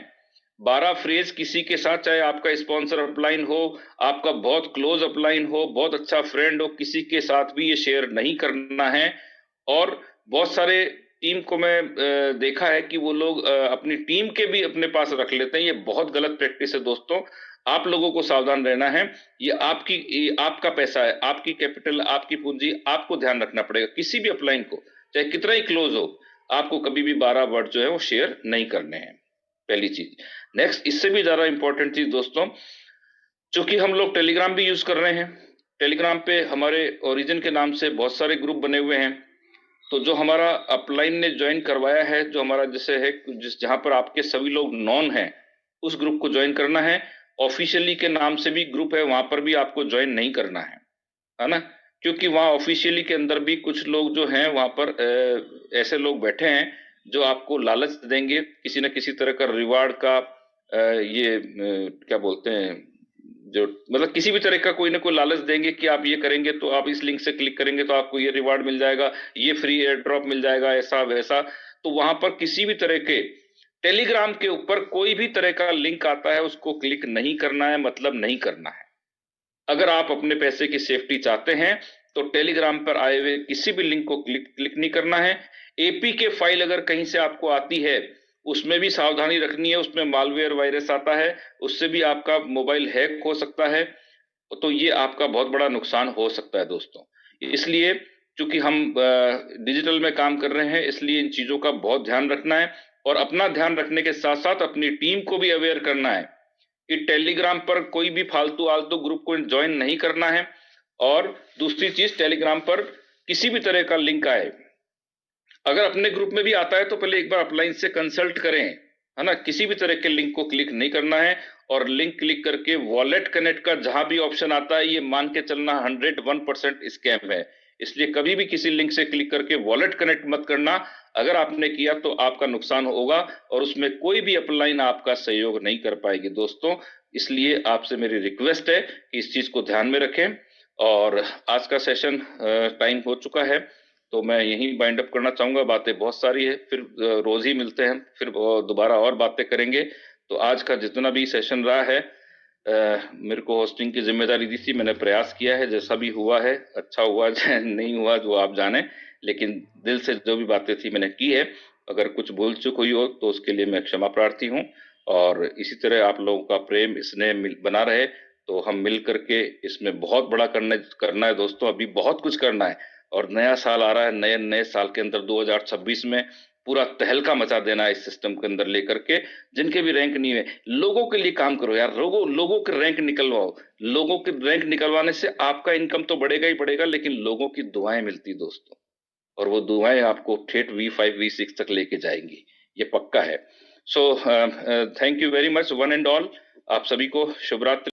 12 फ्रेज किसी के साथ, चाहे आपका स्पॉन्सर अपलाइन हो, आपका बहुत क्लोज अपलाइन हो, बहुत अच्छा फ्रेंड हो, किसी के साथ भी ये शेयर नहीं करना है। और बहुत सारे टीम को मैं देखा है कि वो लोग अपनी टीम के भी अपने पास रख लेते हैं। ये बहुत गलत प्रैक्टिस है दोस्तों, आप लोगों को सावधान रहना है। ये आपका पैसा है, आपकी कैपिटल, आपकी पूंजी, आपको ध्यान रखना पड़ेगा। किसी भी अपलाइन को चाहे कितना ही क्लोज हो, आपको कभी भी 12 वर्ड जो है वो शेयर नहीं करने हैं, पहली चीज। नेक्स्ट, इससे भी ज्यादा इंपॉर्टेंट चीज दोस्तों, चूंकि हम लोग टेलीग्राम भी यूज कर रहे हैं, टेलीग्राम पे हमारे ओरिजिन के नाम से बहुत सारे ग्रुप बने हुए हैं। तो जो हमारा अपलाइन ने ज्वाइन करवाया है, जो हमारा जैसे है जहां पर आपके सभी लोग नॉन हैं, उस ग्रुप को ज्वाइन करना है। ऑफिशियली के नाम से भी ग्रुप है, वहां पर भी आपको ज्वाइन नहीं करना है ना, क्योंकि वहां ऑफिशियली के अंदर भी कुछ लोग जो हैं वहां पर ऐसे लोग बैठे हैं जो आपको लालच देंगे किसी न किसी तरह का रिवार्ड का, क्या बोलते हैं, जो मतलब किसी भी तरह का कोई ना कोई लालच देंगे कि आप ये करेंगे तो आप इस लिंक से क्लिक करेंगे तो आपको ये रिवार्ड मिल जाएगा, ये फ्री एयर ड्रॉप मिल जाएगा, ऐसा वैसा। तो वहां पर किसी भी तरह के टेलीग्राम के ऊपर कोई भी तरह का लिंक आता है उसको क्लिक नहीं करना है, मतलब नहीं करना है। अगर आप अपने पैसे की सेफ्टी चाहते हैं तो टेलीग्राम पर आए हुए किसी भी लिंक को क्लिक नहीं करना है। एपीके फाइल अगर कहीं से आपको आती है उसमें भी सावधानी रखनी है, उसमें मालवेयर वायरस आता है, उससे भी आपका मोबाइल हैक हो सकता है, तो ये आपका बहुत बड़ा नुकसान हो सकता है दोस्तों। इसलिए चूंकि हम डिजिटल में काम कर रहे हैं, इसलिए इन चीजों का बहुत ध्यान रखना है, और अपना ध्यान रखने के साथ साथ अपनी टीम को भी अवेयर करना है कि टेलीग्राम पर कोई भी फालतू आलतू ग्रुप को ज्वाइन नहीं करना है। और दूसरी चीज, टेलीग्राम पर किसी भी तरह का लिंक आए, अगर अपने ग्रुप में भी आता है तो पहले एक बार अपलाइन से कंसल्ट करें, है ना। किसी भी तरह के लिंक को क्लिक नहीं करना है, और लिंक क्लिक करके वॉलेट कनेक्ट का जहां भी ऑप्शन आता है, ये मान के चलना 101% स्कैम है। इसलिए कभी भी किसी लिंक से क्लिक करके वॉलेट कनेक्ट मत करना। अगर आपने किया तो आपका नुकसान होगा, और उसमें कोई भी अपलाइन आपका सहयोग नहीं कर पाएगी दोस्तों। इसलिए आपसे मेरी रिक्वेस्ट है कि इस चीज को ध्यान में रखें। और आज का सेशन टाइम हो चुका है, तो मैं यहीं बाइंड अप करना चाहूंगा। बातें बहुत सारी है, फिर रोज ही मिलते हैं, फिर दोबारा और बातें करेंगे। तो आज का जितना भी सेशन रहा है, मेरे को होस्टिंग की जिम्मेदारी दी थी, मैंने प्रयास किया है, जैसा भी हुआ है, अच्छा हुआ चाहे नहीं हुआ जो आप जाने, लेकिन दिल से जो भी बातें थी मैंने की है। अगर कुछ भूल चूक हुई हो तो उसके लिए मैं क्षमा प्रार्थी हूँ। और इसी तरह आप लोगों का प्रेम स्नेह बना रहे, तो हम मिल करके इसमें बहुत बड़ा करना है दोस्तों। अभी बहुत कुछ करना है, और नया साल आ रहा है, नए साल के अंदर 2026 में पूरा तहलका मचा देना है इस सिस्टम के अंदर लेकर के। जिनके भी रैंक नहीं है, लोगों के लिए काम करो यार, लोगों के रैंक निकलवाओ। लोगों के रैंक निकलवाने से आपका इनकम तो बढ़ेगा ही बढ़ेगा, लेकिन लोगों की दुआएं मिलती दोस्तों, और वो दुआएं आपको ठेठ V5 V6 तक लेके जाएंगी, ये पक्का है। So thank you very much one and all. आप सभी को शुभ रात्रि।